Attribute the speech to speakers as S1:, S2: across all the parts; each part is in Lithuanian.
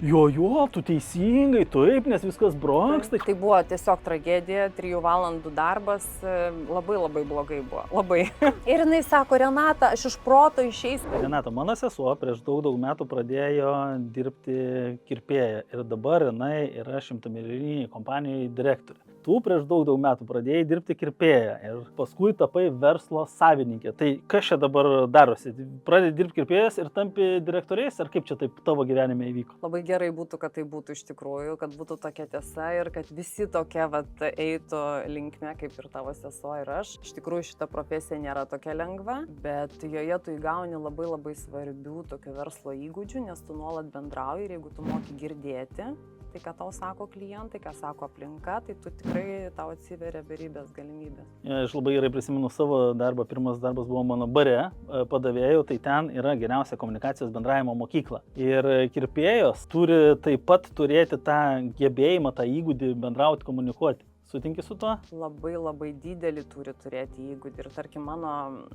S1: Tu teisingai, taip, nes viskas brangsta.
S2: Tai buvo tiesiog tragedija, 3 valandų darbas, labai blogai buvo, labai. Ir jinai sako, Renata, aš iš proto išeisiu.
S1: Renata, mano sesuo prieš daug metų pradėjo dirbti kirpėją ir dabar jinai yra 100-milijoninėje kompanijoje direktorė. Tu prieš daug metų pradėjai dirbti kirpėją ir paskui tapai verslo savininkė. Tai kas čia dabar darosi? Pradėjai dirbti kirpėjas ir tampi direktoriais, ar kaip čia taip tavo gyvenime įvyko?
S2: Labai gerai būtų, kad tai būtų iš tikrųjų, kad būtų tokia tiesa ir kad visi tokia eitų linkme, kaip ir tavo sesuo ir aš. Iš tikrųjų šita profesija nėra tokia lengva, bet joje tu įgauni labai svarbių tokių verslo įgūdžių, nes tu nuolat bendrauji ir jeigu tu moki girdėti, tai ką tau sako klientai, ką sako aplinka, tai tu tikrai tau atsiveria beribės galimybės.
S1: Aš labai gerai prisimenu savo darbą, pirmas darbas buvo mano bare, padavėjau, tai ten yra geriausia komunikacijos bendravimo mokykla. Ir kirpėjos turi taip pat turėti tą gebėjimą, tą įgūdį bendrauti, komunikuoti. Sutinki su tuo?
S2: Labai didelį turi turėti įgūdį. Ir tarkim, mano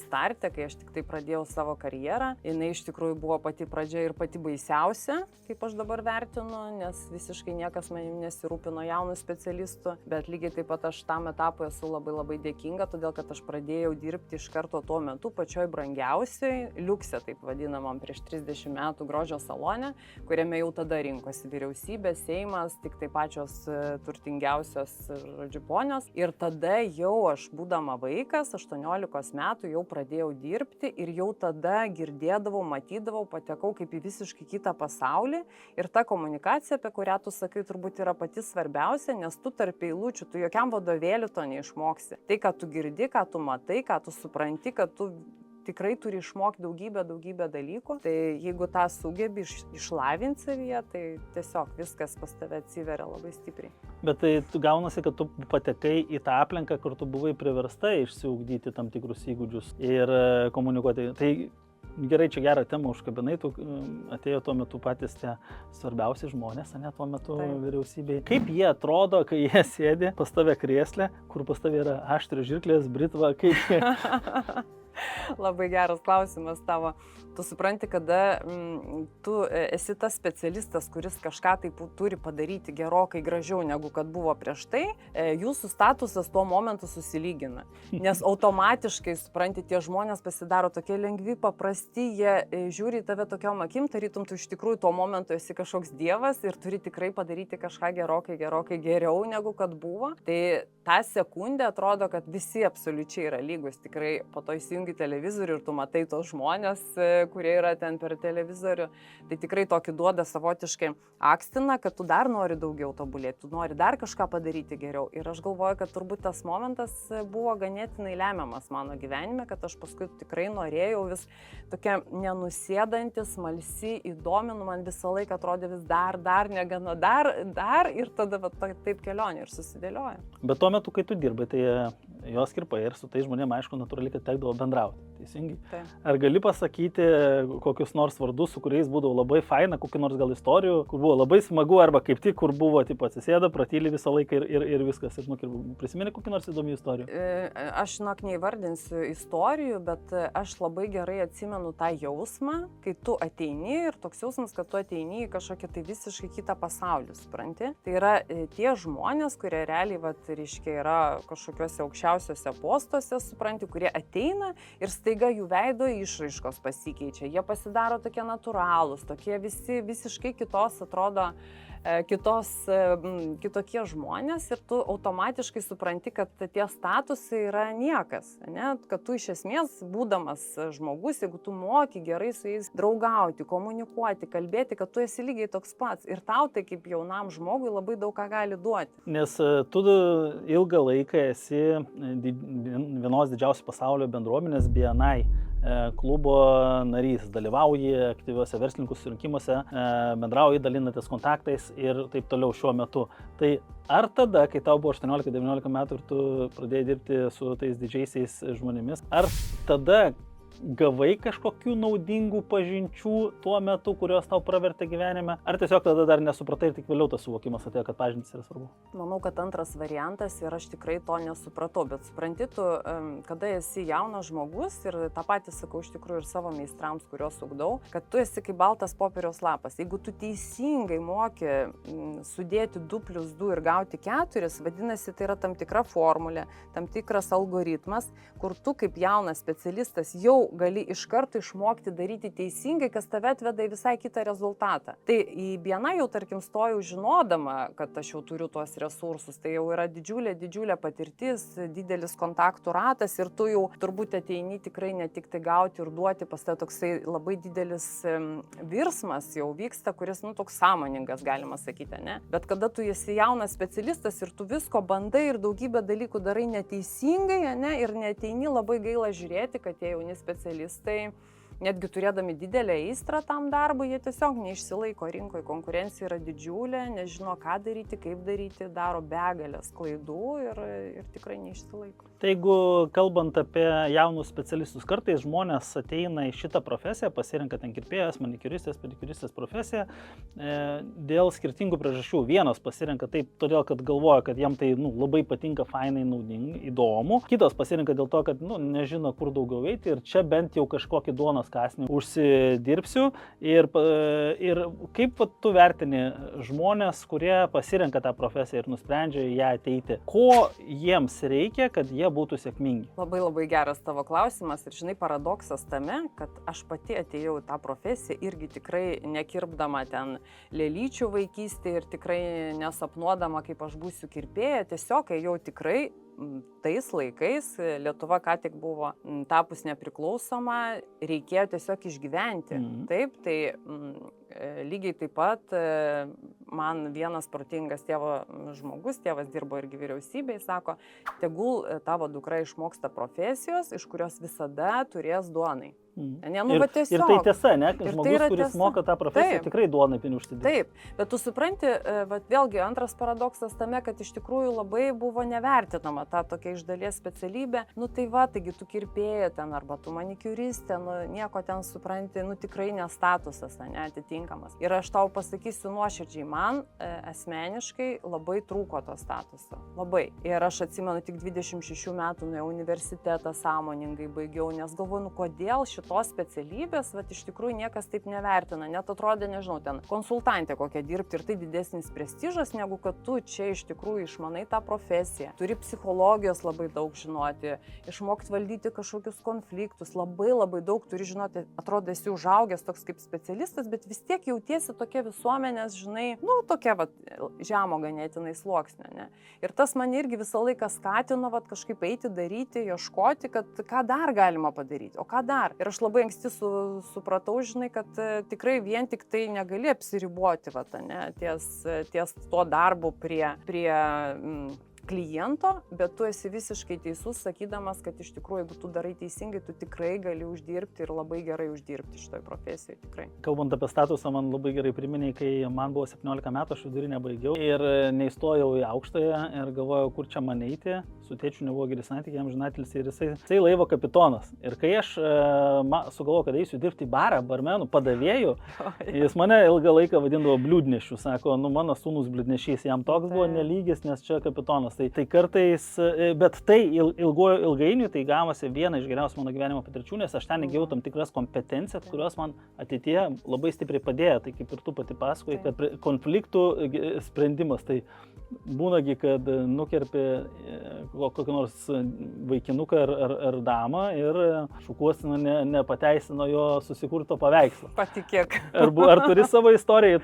S2: starte, kai aš tik tai pradėjau savo karjerą, jinai iš tikrųjų buvo pati pradžia ir pati baisiausia, kaip aš dabar vertinu, nes visiškai niekas manim nesirūpino jaunų specialistų, bet lygiai taip pat aš tam etapui esu labai dėkinga, todėl kad aš pradėjau dirbti iš karto tuo metu pačioj brangiausiai, liukse taip vadinamam, prieš 30 metų grožio salone, kuriame jau tada rinkosi vyriausybė, Seimas, tik tai pačios turtingiausios žodžiu, ponios. Ir tada jau aš, būdama vaikas, 18 metų, jau pradėjau dirbti ir jau tada girdėdavau, matydavau, patekau kaip į visiškai kitą pasaulį. Ir ta komunikacija, apie kurią tu sakai, turbūt yra pati svarbiausia, nes tu tarp eilučių, tu jokiam vadovėliu to neišmoksi. Tai, ką tu girdi, ką tu matai, ką tu supranti, kad tu tikrai turi išmokti daugybę dalykų. Tai jeigu tą sugebi išlavinti savyje, tai tiesiog viskas pas tave atsiveria labai stipriai.
S1: Bet tai tu gaunasi, kad tu patekai į tą aplinką, kur tu buvai priversta išsiugdyti tam tikrus įgūdžius ir komunikuoti. Tai gerai, čia gerą temą užkabinai, tu atėjo tuo metu patys tie svarbiausi žmonės, ne, tuo metu vyriausybėje. Kaip jie atrodo, kai jie sėdi pas tave krėsle, kur pas tave yra aštrios žirklės, britva, kaip jie...
S2: Labai geras klausimas tavo. Tu supranti, kada tu esi tas specialistas, kuris kažką taip turi padaryti gerokai gražiau negu kad buvo prieš tai, jūsų statusas tuo momentu susilygina. Nes automatiškai, supranti, tie žmonės pasidaro tokie lengvi, paprasti, jie žiūri į tave tokiom akim, tarytum tu iš tikrųjų tuo momentu esi kažkoks dievas ir turi tikrai padaryti kažką gerokai geriau negu kad buvo. Tai tą sekundę atrodo, kad visi absoliučiai yra lygus. Tikrai po to įsijungi televizorių ir tu matai tos žmonės, kurie yra ten per televizorių, tai tikrai tokį duoda savotiškai akstiną, kad tu dar nori daugiau tobulėti, tu nori dar kažką padaryti geriau. Ir aš galvoju, kad turbūt tas momentas buvo ganėtinai lemiamas mano gyvenime, kad aš paskui tikrai norėjau vis tokia nenusėdanti, smalsi, įdomi, man visą laiką atrodė vis dar negana, dar ir tada taip kelionė ir susidėlioja.
S1: Bet tuo metu, kai tu dirbai, tai jos kirpai ir su tai žmonėm, aišku, natūraliai, kad tekdavo bendrauti. Teisingai.
S2: Taip.
S1: Ar gali pasakyti kokius nors vardus, su kuriais būdavo labai faina, kokių nors gal istorijų, kur buvo labai smagu, arba kaip tik, kur buvo, tipo, atsisėda, pratyli visą laiką ir viskas. Ir prisimeni kokį nors įdomių istorijų?
S2: Aš, neįvardinsiu istorijų, bet aš labai gerai atsimenu tą jausmą, kai tu ateini ir toks jausmas, kad tu ateini į kažkokį tai visiškai kitą pasaulį, supranti. Tai yra tie žmonės, kurie realiai, reiškia, yra kažkokiuose aukščiausiuose postuose, supranti, kurie ateina ir staiga jų veido išraiškos pasikeičia. Jie pasidaro tokie natūralūs, tokie visi visiškai kitos, atrodo, kitokie žmonės ir tu automatiškai supranti, kad tie statusai yra niekas, ne? Kad tu iš esmės, būdamas žmogus, jeigu tu moki gerai su jais draugauti, komunikuoti, kalbėti, kad tu esi lygiai toks pats ir tau tai kaip jaunam žmogui labai daug ką gali duoti.
S1: Nes tu ilgą laiką esi vienos didžiausių pasaulio bendruomenės BNI klubo narys, dalyvauji aktyviuose verslininkų susirinkimuose, bendrauji, dalinatės kontaktais ir taip toliau šiuo metu. Tai ar tada, kai tau buvo 18-19 metų ir tu pradėjai dirbti su tais didžiaisiais žmonėmis, ar tada gavai kažkokių naudingų pažinčių tuo metu, kurios tau pravertė gyvenime, ar tiesiog tada dar nesupratai ir tik vėliau tas suvokimas atėjo, kad pažintis yra svarbu?
S2: Manau, kad antras variantas ir aš tikrai to nesupratau, bet supranti tu, kada esi jaunas žmogus ir tą patį sakau iš tikrųjų ir savo meistrams, kuriuos ugdau, kad tu esi kaip baltas popieriaus lapas. Jeigu tu teisingai moki sudėti 2 + 2 ir gauti 4, vadinasi, tai yra tam tikra formulė, tam tikras algoritmas, kur tu kaip jaunas specialistas jau gali iš karto išmokti daryti teisingai, kas tave atveda į visai kitą rezultatą. Tai į BNI jau, tarkim, stojau žinodama, kad aš jau turiu tuos resursus, tai jau yra didžiulė patirtis, didelis kontaktų ratas ir tu jau turbūt ateini tikrai ne tik tai gauti ir duoti, pas tai toksai labai didelis virsmas jau vyksta, kuris, toks sąmoningas, galima sakyti, ne? Bet kada tu esi jaunas specialistas ir tu visko bandai ir daugybę dalykų darai neteisingai, ne? Ir neateini, labai gaila žiūrėti, kad tie jauni specialistai, netgi turėdami didelę aistrą tam darbui, jie tiesiog neišsilaiko rinkoje, konkurencija yra didžiulė, nežino ką daryti, kaip daryti, daro begalės klaidų ir tikrai neišsilaiko.
S1: Tai jeigu kalbant apie jaunus specialistus, kartais žmonės ateina į šitą profesiją, pasirenka ten kirpėjas, manikiuristės, pedikuristės profesiją dėl skirtingų priežasčių. Vienas pasirenka taip, todėl kad galvoja, kad jam tai labai patinka, fainai, naudinga, įdomu. Kitas pasirenka dėl to, kad nežino, kur daugiau eiti ir čia bent jau kažkokį duonos kąsnį užsidirbsiu. Ir kaip tu vertini žmonės, kurie pasirenka tą profesiją ir nusprendžia ją ateiti? Ko jiems reikia, kad jie būtų sėkmingi?
S2: Labai geras tavo klausimas ir žinai, paradoksas tame, kad aš pati atėjau į tą profesiją irgi tikrai nekirpdama ten lėlyčių vaikystėje ir tikrai nesapnuodama, kaip aš būsiu kirpėja, tiesiog ėjau tikrai tais laikais, Lietuva ką tik buvo tapus nepriklausoma, reikėjo tiesiog išgyventi. Taip, tai lygiai taip pat man vienas protingas tėvo žmogus, tėvas dirbo irgi vyriausybėje, sako, tegul tavo dukra išmoksta profesijos, iš kurios visada turės duonai. Ne,
S1: ir tai tiesa, ne? Žmogus, kuris moka tą profesiją, tikrai duonai pinigų užsidirba.
S2: Taip, bet tu supranti, vėlgi antras paradoksas tame, kad iš tikrųjų labai buvo nevertinama ta tokia iš dalies specialybė. Taigi tu kirpėja ten arba tu manikiuristė, nieko ten supranti, tikrai nestatusas, neatitinkamas. Ir aš tau pasakysiu nuoširdžiai, man asmeniškai labai trūko to statuso. Labai. Ir aš atsimenu, tik 26 metų nuėjau universitetą, sąmoningai baigiau, nes galvoju, kodėl šitos specialybės, iš tikrųjų niekas taip nevertina. Net atrodė, nežinau, ten konsultantė kokia dirbti ir tai didesnis prestižas, negu kad tu čia iš tikrųjų išmanai tą profesiją. Turi psichologijos labai daug žinoti, išmokti valdyti kažkokius konfliktus, labai daug turi žinoti. Atrodo, esi užaugęs toks kaip specialistas, bet vis tiek jautiesi tokia visuomenės, žinai, tokia žemo ganėtinai sluoksnė, ne? Ir tas mane irgi visą laiką skatino kažkaip eiti, daryti, ieškoti, kad ką dar galima padaryti, o ką dar. Ir aš labai anksti supratau, žinai, kad tikrai vien tik tai negali apsiriboti ties tuo darbu prie kliento, bet tu esi visiškai teisus, sakydamas, kad iš tikrųjų, jeigu tu darai teisingai, tu tikrai gali uždirbti ir labai gerai uždirbti šitoj profesijoje, tikrai.
S1: Kalbant apie statusą, man labai gerai priminė, kai man buvo 17 metų, aš vidurinę baigiau ir neįstojau į aukštąją ir galvojau, kur čia man eiti. Su tėčiu nebuvo geri santykiai, amžinatilis ir jisai laivo kapitonas. Ir kai aš sugalvojau, kad eisiu dirbti į barą, barmenų, padavėjų, jis mane ilgą laiką vadindavo bliūdnešiu. Sako, mano sūnus bliūdnešys, jam toks buvo nelygis, nes čia kapitonas. Tai kartais, bet tai ilgainiui tai gavosi viena iš geriausių mano gyvenimo patirčių, nes aš ten įgijau tam tikras kompetencijas, kurios man ateityje labai stipriai padėjo. Tai kaip ir tu pati pasakoji, kad konfliktų sprendimas, tai būnagi, kad nukerpi kokį nors vaikinuką ar damą ir šukuosina nepateisino jo susikurto paveikslo.
S2: Patikėk.
S1: Ar turi savo istoriją,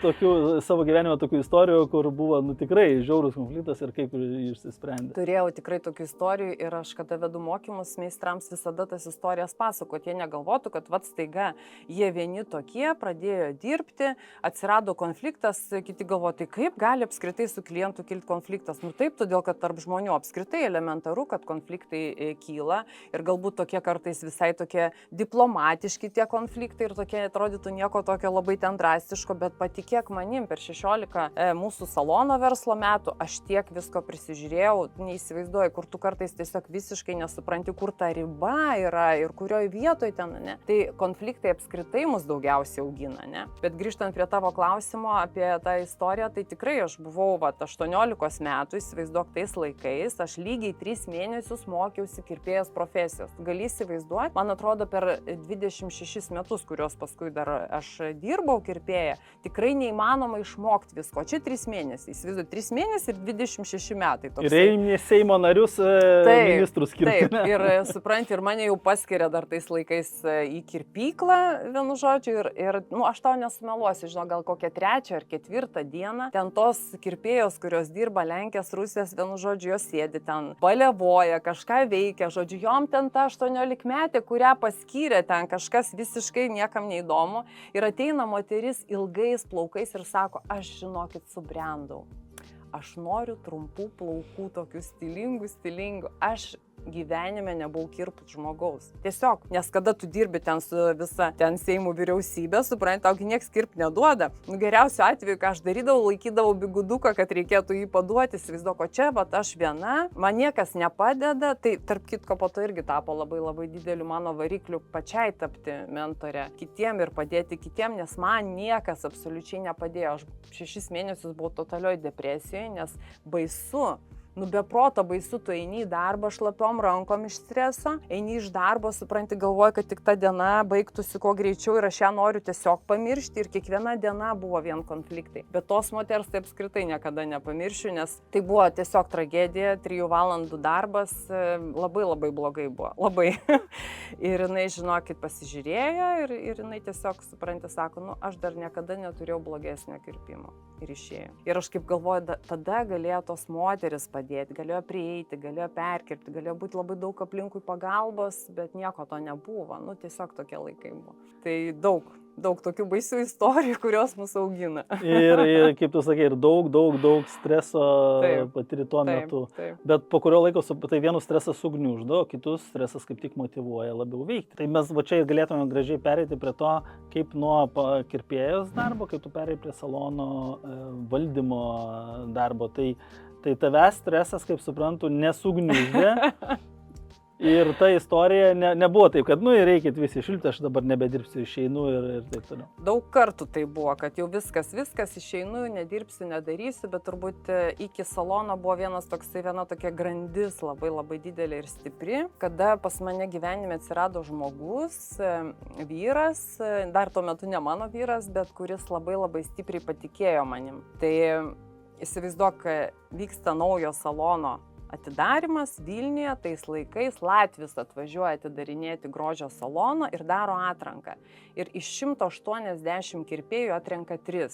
S1: savo gyvenime tokių istorijų, kur buvo tikrai žiaurus konfliktas ir kaip išsisprendė?
S2: Turėjau tikrai tokių istorijų ir aš, kada vedu mokymus meistrams, visada tas istorijas pasakoti. Jie negalvotų, kad staiga jie vieni tokie, pradėjo dirbti, atsirado konfliktas, kiti galvoja, tai kaip gali apskritai su klientu kilti kilti konfliktas? Nu taip, todėl kad tarp žmonių apskritai elementaru, kad konfliktai kyla ir galbūt tokie kartais visai tokie diplomatiški tie konfliktai ir tokie atrodytų nieko tokio labai ten drastiško, bet patikėk manim, per 16 mūsų salono verslo metų aš tiek visko prisižiūrėjau, neįsivaizduoju, kur tu kartais tiesiog visiškai nesupranti, kur ta riba yra ir kurioje vietoje ten, ne? Tai konfliktai apskritai mus daugiausiai augina, ne? Bet grįžtant prie tavo klausimo apie tą istoriją, tai tikrai aš buvau 18 metų, įsivaizduok tais laikais, aš lygiai 3 mėnesius mokiausi kirpėjos profesijos. Gali įsivaizduoti, man atrodo, per 26 metus, kuriuos paskui dar aš dirbau kirpėja, tikrai neįmanoma išmokti visko. Čia 3 mėnesiai, įsivaizduoju, 3 mėnesiai ir 26 metai.
S1: Ir eini Seimo narius ministrus kirpti.
S2: Taip, ir supranti, ir mane jau paskiria dar tais laikais į kirpyklą, vienu žodžiu, ir aš tau nesumeluosiu, žinau, gal kokią 3 ar 4 dieną, ten tos kirpėjos, kurios dirba Lenkijos, Rusijos, vienu žodžiu, jos sėdi ten, balevoja, kažką veikia, žodžiu, jom ten ta 18 metė, kurią paskyrė ten kažkas visiškai niekam neįdomu, ir ateina moteris ilgais plaukais ir sako, aš žinokit, subrendau. Aš noriu trumpų plaukų, tokių stilingų. Aš gyvenime nebuvau kirput žmogaus. Tiesiog, nes kada tu dirbi ten su visa ten Seimo vyriausybė, supranti, taugi nieks kirpt neduoda. Geriausiu atveju, ką aš darydavau, laikydavau biguduką, kad reikėtų jį paduoti, įsivaizduok, o čia, aš viena, man niekas nepadeda, tai tarp kitko po to irgi tapo labai dideliu mano varikliu pačiai tapti mentore kitiem ir padėti kitiem, nes man niekas absoliučiai nepadėjo. Aš 6 mėnesius buvau totalioj depresijoje, nes baisu. Be proto baisu, tu eini į darbą šlapiom rankom iš streso, eini iš darbo, supranti, galvoji, kad tik ta diena baigtųsi kuo greičiau ir aš ją noriu tiesiog pamiršti ir kiekviena diena buvo vien konfliktai. Bet tos moters tai apskritai niekada nepamiršiu, nes tai buvo tiesiog tragedija, 3 valandų darbas, labai blogai buvo, labai. Ir jinai, žinokit, pasižiūrėjo ir jinai tiesiog, supranti, sako, aš dar niekada neturėjau blogesnio kirpimo ir išėjo. Ir aš kaip galvoju, tada galėjo tos moteris padėti, galėjo prieiti, galėjo perkirpti, galėjo būti labai daug aplinkui pagalbos, bet nieko to nebuvo, tiesiog tokie laikai buvo. Tai daug tokių baisių istorijų, kurios mus augina.
S1: Ir kaip tu sakei, ir daug streso patiri tuo metu.
S2: Taip.
S1: Bet po kurio laiko tai vienus stresas sugniuždo, kitus stresas kaip tik motyvuoja labiau veikti. Tai mes čia galėtume gražiai pereiti prie to, kaip nuo kirpėjos darbo, kaip tu pereiti prie salono valdymo darbo. Tai tavęs stresas, kaip suprantu, nesugniuždė. Ir ta istorija nebuvo taip, kad reikit visi šilti, aš dabar nebedirbsiu, išeinu ir taip toliau.
S2: Daug kartų tai buvo, kad jau viskas, išeinu, nedirbsiu, nedarysiu, bet turbūt iki salono buvo viena tokia grandis labai didelė ir stipri, kada pas mane gyvenime atsirado žmogus, vyras, dar tuo metu ne mano vyras, bet kuris labai stipriai patikėjo manim. Tai įsivaizduok, vyksta naujo salono atidarimas Vilniuje, tais laikais Latvis atvažiuoja atidarinėti grožio salono ir daro atranką. Ir iš 180 kirpėjų atrenka 3.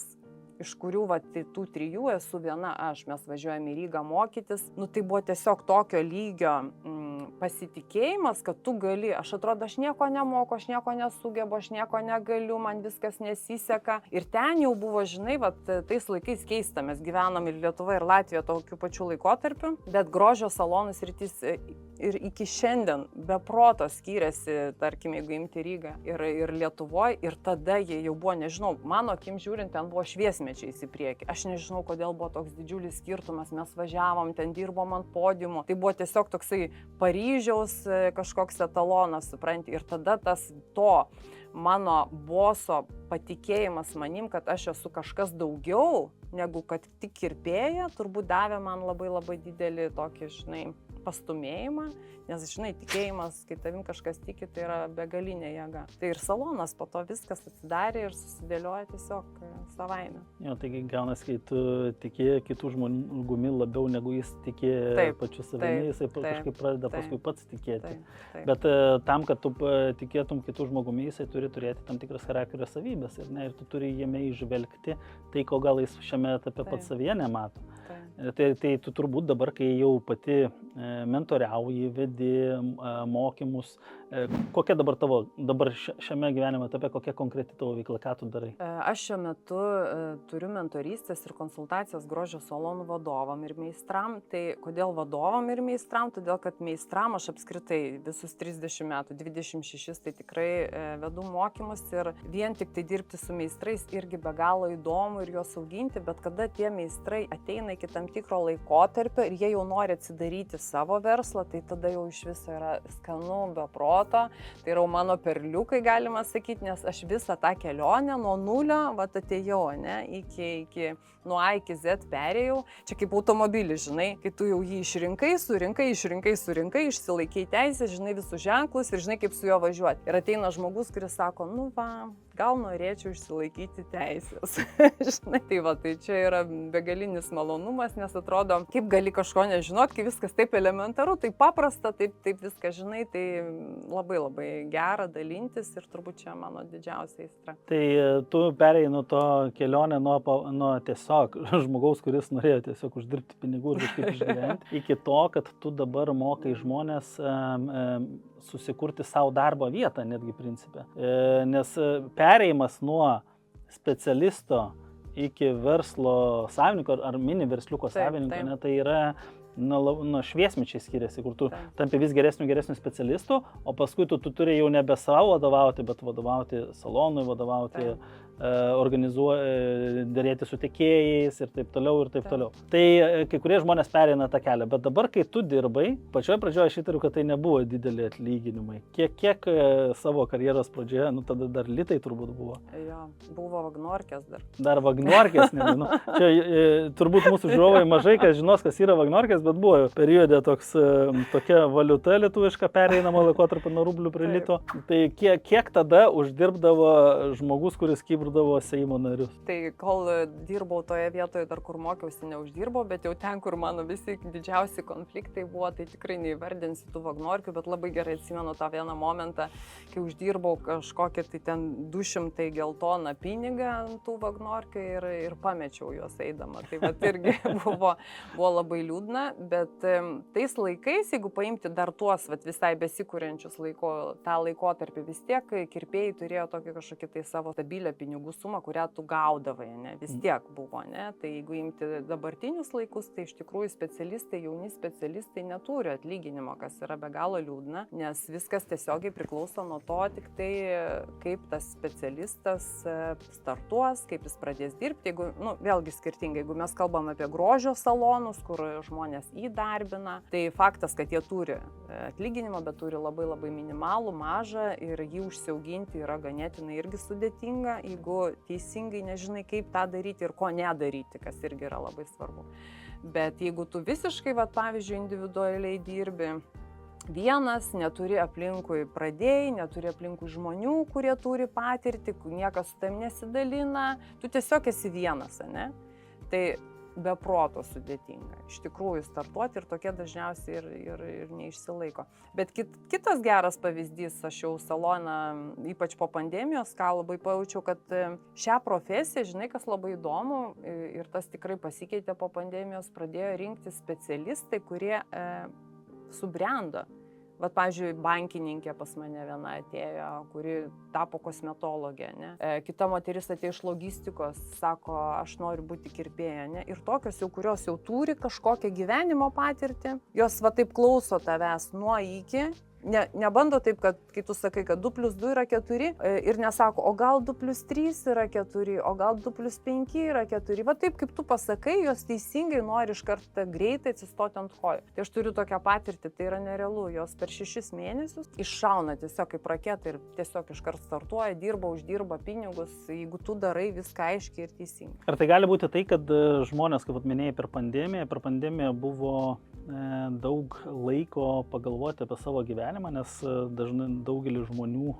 S2: Iš kurių tų 3 esu viena aš. Mes važiuojame į Rygą mokytis. Tai buvo tiesiog tokio lygio pasitikėjimas, kad tu gali. Aš atrodo, aš nieko nemoku, aš nieko nesugebu, aš nieko negaliu, man viskas nesiseka. Ir ten jau buvo, žinai, tais laikais keista. Mes gyvenom ir Lietuva, ir Latvija tokiu pačiu laikotarpiu. Bet grožio salonų sritis ir iki šiandien be proto skyrėsi, tarkim, jeigu imti Rygą ir Lietuvoje. Ir tada jie jau buvo, nežinau, mano akim žiūrint, ten buvo šviesmečiais į priekį. Aš nežinau, kodėl buvo toks didžiulis skirtumas. Mes važiavom, ten dirbom ant podiumų. Tai buvo tiesiog toksai Paryžiaus kažkoks etalonas, supranti. Ir tada to mano boso patikėjimas manim, kad aš esu kažkas daugiau negu kad tik kirpėja, turbūt davė man labai didelį tokį, žinai, pastumėjimą, nes, žinai, tikėjimas, kai tavim kažkas tiki, tai yra begalinė jėga. Tai ir salonas po to viskas atsidarė ir susidėlioja tiesiog savaime. Jo,
S1: taigi gaunas, kai tu tikėjai kitų žmonių labiau negu jis tikėjo pačiu savimi, jisai kažkaip pradeda paskui pats tikėti.
S2: Taip.
S1: Bet tam, kad tu tikėtum kitų žmogumi, jisai turi turėti tam tikras charakterio savybės ir tu turi jame įžvelgti tai, ko gal jis šiame etape pats savyje nemato. Tai tu turbūt dabar, kai jau pati mentoriauji, vedi mokymus, Kokia dabar šiame gyvenimo etape, kokia konkreti tavo veikla, ką tu darai?
S2: Aš šiuo metu turiu mentorystės ir konsultacijas grožio salonų vadovam ir meistram. Tai kodėl vadovam ir meistram? Todėl, kad meistram aš apskritai visus 30 metų, 26, tai tikrai vedu mokymus ir vien tik tai dirbti su meistrais irgi be galo įdomu ir juos auginti, bet kada tie meistrai ateina iki tam tikro laikotarpio ir jie jau nori atsidaryti savo verslą, tai tada jau iš viso yra skanu be proto. Tai yra mano perliukai, galima sakyti, nes aš visą tą kelionę nuo nulio atėjau, ne, iki nuo A iki Z perėjau. Čia kaip automobilis, žinai, kai tu jau jį išrinkai, surinkai, išsilaikai teisę, žinai visus ženklus ir žinai, kaip su juo važiuoti. Ir ateina žmogus, kuris sako, nu va, gal norėčiau išsilaikyti teisės. Žinai, tai čia yra begalinis malonumas, nes atrodo, kaip gali kažko nežinot, kai viskas taip elementaru, taip paprasta, taip viską žinai, tai labai labai gera dalintis ir turbūt čia mano didžiausia aistra.
S1: Tai tu perėjai nuo to kelionę, nuo tiesiog žmogaus, kuris norėjo tiesiog uždirbti pinigų ir kažkaip išgyventi, iki to, kad tu dabar mokai žmonės susikurti savo darbo vietą netgi principė. Nes perėjimas nuo specialisto iki verslo savininko ar mini versliuko savininko, ne, tai yra nuo šviesmečiai skiriasi, kur tu tampi vis geresniu specialistu, o paskui tu turi jau nebe savo vadovauti, bet vadovauti salonui, vadovauti, dėrėti su tiekėjais ir taip toliau ir taip toliau. Tai kai kurie žmonės pereina tą kelią, bet dabar, kai tu dirbai, pačioje pradžioje aš įtariu, kad tai nebuvo dideli atlyginimai. Kiek savo karjeros pradžioje, nu tada dar litai turbūt buvo?
S2: Jo, buvo vagnorkės dar.
S1: Dar vagnorkės, nežinau. Čia turbūt mūsų žiūrovai mažai kas žinos, kas yra vagnorkės, bet buvo periode tokia valiuta lietuviška pereinama laikotarpio nuo rublių prie lito. Tai kiek tada uždirbdavo žmogus, kuris kibrdavo Seimo narius?
S2: Tai kol dirbau toje vietoje, dar kur mokiausi, neuždirbau, bet jau ten, kur mano visi didžiausi konfliktai buvo, tai tikrai neįvardinsiu tų vagnorkių, bet labai gerai atsimenu tą vieną momentą, kai uždirbau kažkokią tai ten 200 geltoną pinigą ant tų vagnorkių ir pamečiau juos eidama. Tai vat irgi buvo labai liūdna. Bet tais laikais, jeigu paimti dar tuos visai besikūrenčius tą laikotarpį, vis tiek kirpėjai turėjo tokį kažkokį tai savo stabilę pinigų sumą, kurią tu gaudavai, ne? Vis tiek buvo, ne? Tai jeigu imti dabartinius laikus, tai iš tikrųjų jauni specialistai neturi atlyginimo, kas yra be galo liūdna, nes viskas tiesiogiai priklauso nuo to, tik tai kaip tas specialistas startuos, kaip jis pradės dirbti. Jeigu, vėlgi skirtingai, jeigu mes kalbam apie grožio salonus, kur žmonės įdarbina, tai faktas, kad jie turi atlyginimą, bet turi labai labai minimalų, mažą ir jį užsiauginti yra ganėtinai irgi sudėtinga, jeigu teisingai nežinai, kaip tą daryti ir ko nedaryti, kas irgi yra labai svarbu. Bet jeigu tu visiškai, pavyzdžiui, individualiai dirbi vienas, neturi aplinkui pradėjai, neturi aplinkui žmonių, kurie turi patirtį, niekas su tam nesidalina, tu tiesiog esi vienas, ne? Tai be proto sudėtinga. Iš tikrųjų startuoti ir tokie dažniausiai ir neišsilaiko. Bet kitas geras pavyzdys, aš jau saloną, ypač po pandemijos, ką labai pajaučiau, kad šią profesiją, žinai, kas labai įdomu ir tas tikrai pasikeitė po pandemijos, pradėjo rinkti specialistai, kurie subrendo. Vat, pavyzdžiui, bankininkė pas mane viena atėjo, kuri tapo kosmetologė, ne? Kita moteris atėjo iš logistikos, sako, aš noriu būti kirpėja, ne? Ir tokios jau, kurios jau turi kažkokią gyvenimo patirtį, jos taip klauso tavęs nuo iki. Nebando taip, kad kai tu sakai, kad 2 + 2 yra 4 ir nesako, o gal 2 + 3 yra 4, o gal 2 + 5 yra 4. Va taip, kaip tu pasakai, jos teisingai nori iš karto greitai atsistoti ant kojų. Tai aš turiu tokią patirtį, tai yra nerealu. Jos per 6 mėnesius iššauna tiesiog kaip raketa ir tiesiog iš karto startuoja, dirba, uždirba pinigus, jeigu tu darai viską aiškiai ir teisingai.
S1: Ar tai gali būti tai, kad žmonės, kaip minėjai, per pandemiją buvo daug laiko pagalvoti apie savo gyvenimą, nes dažnai daugelį žmonių,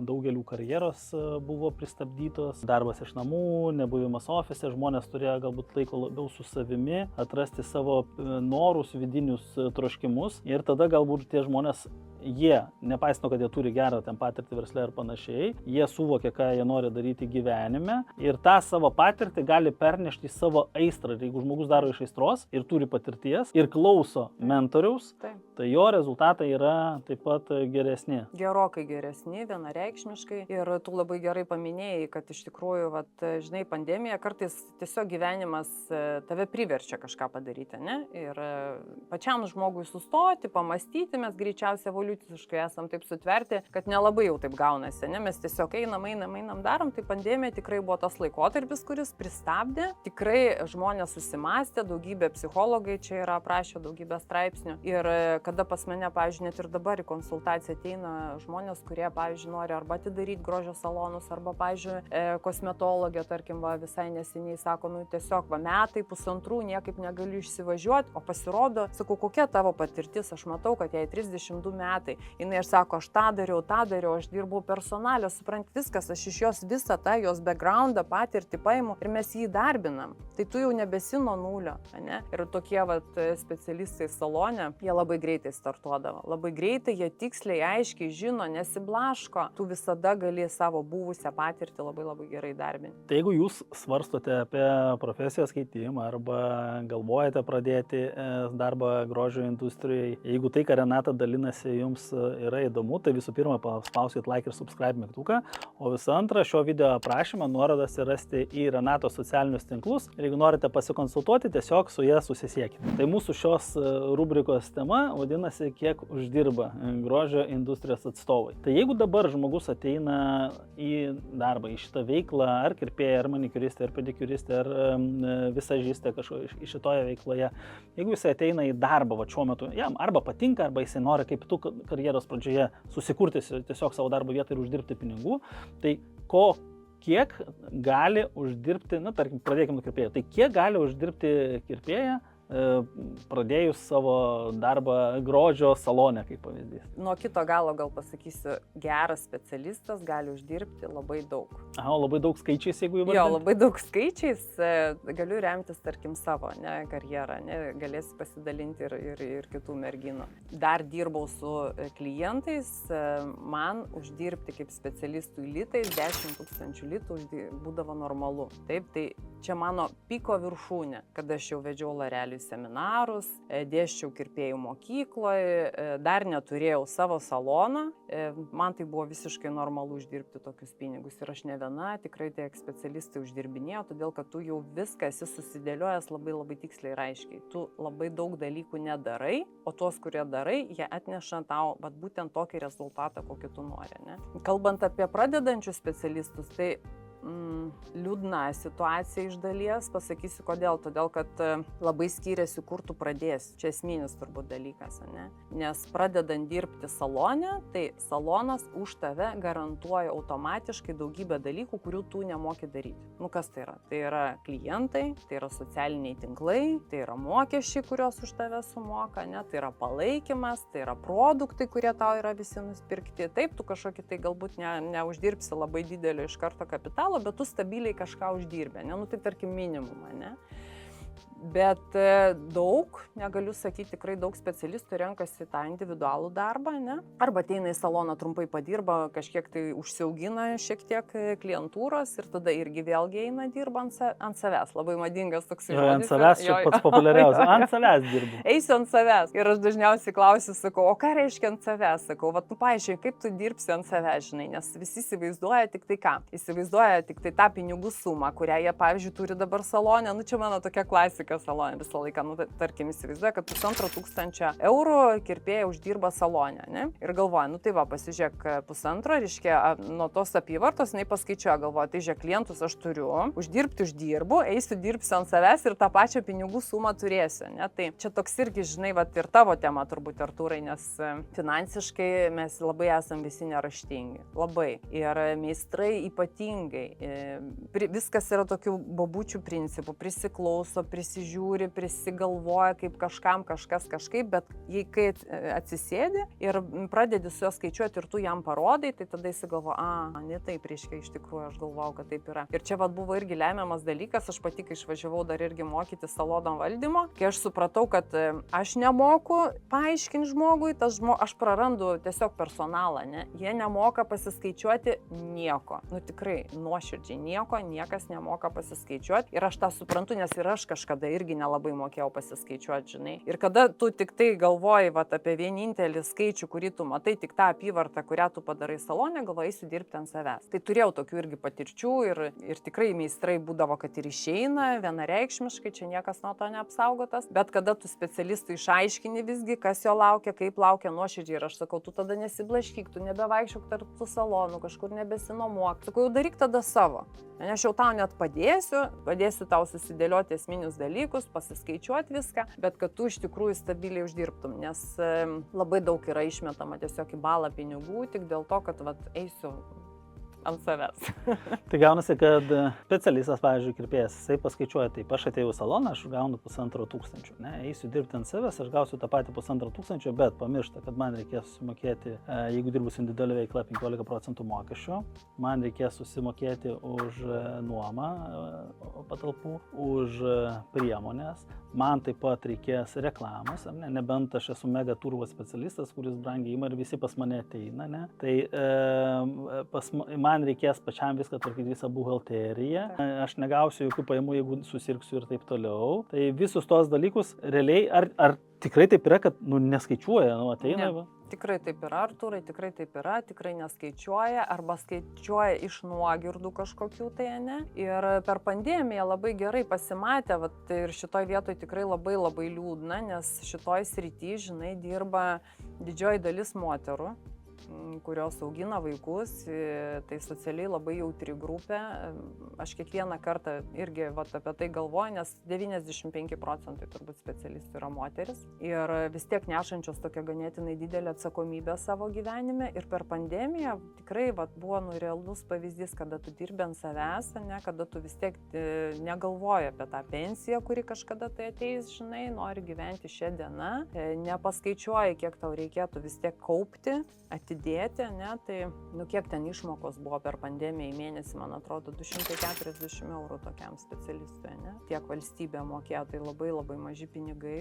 S1: daugelių karjeros buvo pristabdytos, darbas iš namų, nebuvimas ofise, žmonės turėjo galbūt laiko labiau su savimi, atrasti savo norus, vidinius troškimus ir tada galbūt tie žmonės jie, nepaisant, kad jie turi gerą ten patirtį versle ir panašiai, jie suvokia, ką jie nori daryti gyvenime ir tą savo patirtį gali pernešti į savo aistrą. Ir jeigu žmogus daro iš aistros ir turi patirties ir klauso mentoriaus, tai jo rezultatai yra taip pat geresni.
S2: Gerokai geresni, vienareikšmiškai. Ir tu labai gerai paminėjai, kad iš tikrųjų, žinai, pandemija kartais tiesiog gyvenimas tave priverčia kažką padaryti, ne? Ir pačiam žmogui sustoti, pamastyti, mes greičiausiai evoliuciškai esam taip sutverti, kad nelabai jau taip gaunasi, ne? Mes tiesiog einam, darom, tai pandemija tikrai buvo tas laikotarpis, kuris pristabdė, tikrai žmonės susimastė, daugybė psichologai čia yra aprašę, daugybė straipsnių. Ir kada pas mane, pavyzdžiui, net ir dabar į konsultaciją ateina žmonės, kurie, pavyzdžiui, nori arba atidaryti grožio salonus, arba, pavyzdžiui, kosmetologė, tarkim, visai neseniai sako, nu tiesiog metai, pusantrų, niekaip negaliu išsivažiuoti, o pasirodo, sakau, kokia tavo patirtis, aš matau, kad jai 32 metai. Jinai aš sako, aš tą dariau, aš dirbau personalę, suprant viskas, aš iš jos visą tą jos backgroundą, patirtį paimu ir mes jį darbinam. Tai tu jau nebesi nuo nulio, ne? Ir tokie specialistai salone, jie labai greitai startuodavo. Labai greitai, jie tiksliai, aiškiai žino, nesiblaško. Tu visada gali savo buvusią patirtį labai gerai darbinti.
S1: Tai jeigu jūs svarstote apie profesijos keitimą arba galvojate pradėti darbą grožio industrijai, jeigu tai, ką Renata dalinasi, jums yra įdomu, tai visų pirma paspauskit like ir subscribe mygtuką, o visų antra, šio video aprašymą nuorodas rasti į Renatos socialinius tinklus ir jeigu norite pasikonsultuoti, tiesiog su ja susisiekite. Tai mūsų šios rubrikos tema vadinasi, kiek uždirba grožio industrijos atstovai. Tai jeigu dabar žmogus ateina į darbą, į šitą veiklą, ar kirpėja, ar manikiuristė, ar pedikiuristė, ar visažistė kažko iš šitoje veikloje, jeigu jis ateina į darbą šiuo metu, jam arba patinka, arba jis nori kaip tu karjeros pradžioje susikurti tiesiog savo darbo vietą ir uždirbti pinigų, tai kiek gali uždirbti, tarkim, pradėkime nuo kirpėjo, tai kiek gali uždirbti kirpėja pradėjus savo darbą grožio salone, kaip pavyzdys.
S2: Nuo kito galo gal pasakysiu, geras specialistas gali uždirbti labai daug.
S1: Aha, labai daug skaičiais, jeigu įvardinti?
S2: Jo, labai daug skaičiais, galiu remtis, tarkim, savo karjerą, galėsiu pasidalinti ir kitų merginų. Dar dirbau su klientais, man uždirbti kaip specialistų litais 10 000 litų būdavo normalu. Taip, tai čia mano piko viršūnė, kada aš jau vedžiau L'Orealiui seminarus, dėsčiau kirpėjų mokykloje, dar neturėjau savo saloną, man tai buvo visiškai normalu uždirbti tokius pinigus ir aš ne viena, tikrai tiek specialistai uždirbinėjo, todėl kad tu jau viską esi susidėliojęs labai tiksliai ir aiškiai. Tu labai daug dalykų nedarai, o tuos, kurie darai, jie atneša tau būtent tokį rezultatą, kokį tu nori. Ne? Kalbant apie pradedančius specialistus, tai liūdna situacija iš dalies, pasakysiu kodėl, todėl kad labai skiriasi, kur tu pradėsi, čia esminis turbūt dalykas, ne? Nes pradedant dirbti salone, tai salonas už tave garantuoja automatiškai daugybę dalykų, kurių tu nemoki daryti. Kas tai yra? Tai yra klientai, tai yra socialiniai tinklai, tai yra mokesčiai, kuriuos už tave sumoka, ne? Tai yra palaikymas, tai yra produktai, kurie tau yra visi nusipirkti. Taip, tu kažkokį tai galbūt neuždirbsi labai didelio iš karto kapitalo, bet tu stabiliai kažką uždirbė, tai tarkim minimumą, ne? Bet daug, negaliu sakyti, tikrai daug specialistų renkasi tą individualų darbą, ne? Arba ateina į saloną, trumpai padirba, kažkiek tai užsiaugina šiek tiek klientūros ir tada irgi vėlgi eina dirba ant savęs. Labai madingas toks žodis.
S1: Ant savęs, čia pats populiariausias. Ant savęs dirbu.
S2: Eisiu ant savęs. Ir aš dažniausiai klausiu, sakau, o ką reiškia ant savęs? Sakau, paaiškiai, kaip tu dirbsi ant savęs, žinai, nes visi įsivaizduoja tik tai ką? Įsivaizduoja tik tai tą pinigų sumą, kurią jie, pavyzdžiui, turi dabar salone. Čia mano tokia klasika. Salonė visą laiką, tarkim, įsivaizduoja, kad 1500 eurų kirpėja uždirba salonę, ne? Ir galvoja, tai pasižiūrėk, 1,5, reiškia, nuo tos apyvartos, paskaičiuoja, galvoja, tai žiūrėk, klientus aš turiu, uždirbu, eisiu dirbsiu ant savęs ir tą pačią pinigų sumą turėsiu, ne? Tai čia toks irgi, žinai, ir tavo tema turbūt, Artūrai, nes finansiškai mes labai esam visi neraštingi, labai. Ir meistrai ypatingai. Viskas yra tokių bobučių principų, prisiklauso, prisižiūrė, prisižiūri, prisigalvoja, kaip kažkam kažkas kažkaip, bet kai atsisėdi ir pradedi su juo skaičiuoti ir tu jam parodai, tai tada jis galvo, ne taip, reiškia, iš tikrųjų aš galvojau, kad taip yra. Ir čia buvo irgi lemiamas dalykas, aš pati, kai išvažiavau dar irgi mokyti salono valdymo, kai aš supratau, kad aš nemoku paaiškinti žmogui, aš prarandu tiesiog personalą, ne? Jie nemoka pasiskaičiuoti nieko. Nu tikrai, nuoširdžiai nieko, niekas nemoka pasiskaičiuoti. Ir aš tą suprantu, nes ir aš kažkada irgi nelabai mokėjau pasiskaičiuoti, žinai. Ir kada tu tik tai galvoji apie vienintelį skaičių, kurį tu matai, tik tą apyvartą, kurią tu padarai salone, galvoji, eisiu dirbti ant savęs. Tai turėjau tokių irgi patirčių ir tikrai meistrai būdavo, kad ir išeina vienareikšmiškai, čia niekas nuo to neapsaugotas. Bet kada tu specialistui išaiškini visgi, kas jo laukia, kaip laukia nuoširdžiai, ir aš sakau, tu tada nesiblaškyk, tu nebevaikščiok tarp tų salonų, kažkur nebesinomuok. Sakau, jau daryk tada savo. Aš jau tau net padėsiu tau susidėlioti esminius dalykus, pasiskaičiuoti viską, bet kad tu iš tikrųjų stabiliai uždirbtum, nes labai daug yra išmetama tiesiog į balą pinigų, tik dėl to, kad eisiu ant savęs.
S1: Tai gaunasi, kad specialistas, pavyzdžiui, kirpėjas, jisai paskaičiuoja, taip, aš atėjau į saloną, aš gaunu 1500, ne, eisiu dirbti ant savęs, aš gausiu tą patį 1500, bet pamiršta, kad man reikės susimokėti, jeigu dirbus individualią veiklą, 15% mokesčio, man reikės susimokėti už nuomą patalpų, už priemonės, man taip pat reikės reklamos, ne, nebent aš esu mega turbo specialistas, kuris brangiai ima ir visi pas mane ateina, ne, tai man reikės pačiam viską tvarkyti, visą buhalteriją, aš negausiu jokių pajamų, jeigu susirgsiu ir taip toliau. Tai visus tos dalykus realiai, ar tikrai taip yra, kad neskaičiuoja, ateina?
S2: Ne. Tikrai taip yra, Artūrai, tikrai taip yra, tikrai neskaičiuoja arba skaičiuoja iš nuogirdų kažkokių tai, ne. Ir per pandemiją labai gerai pasimatė, ir šitoj vietoj tikrai labai labai liūdna, nes šitoj srity, žinai, dirba didžioji dalis moterų, kurios augina vaikus, tai socialiai labai jautri grupė. Aš kiekvieną kartą irgi apie tai galvoju, nes 95% turbūt specialistų yra moteris ir vis tiek nešančios tokia ganėtinai didelė atsakomybė savo gyvenime. Ir per pandemiją tikrai buvo realus pavyzdys, kada tu dirbi ant savęs, ne, kada tu vis tiek negalvoji apie tą pensiją, kuri kažkada tai ateis, žinai, nori gyventi šią dieną, nepaskaičiuoji, kiek tau reikėtų vis tiek kaupti, atidėti, ne, tai, kiek ten išmokos buvo per pandemiją į mėnesį, man atrodo, 240 eurų tokiam specialistui, ne, tiek valstybė mokėjo, tai labai labai maži pinigai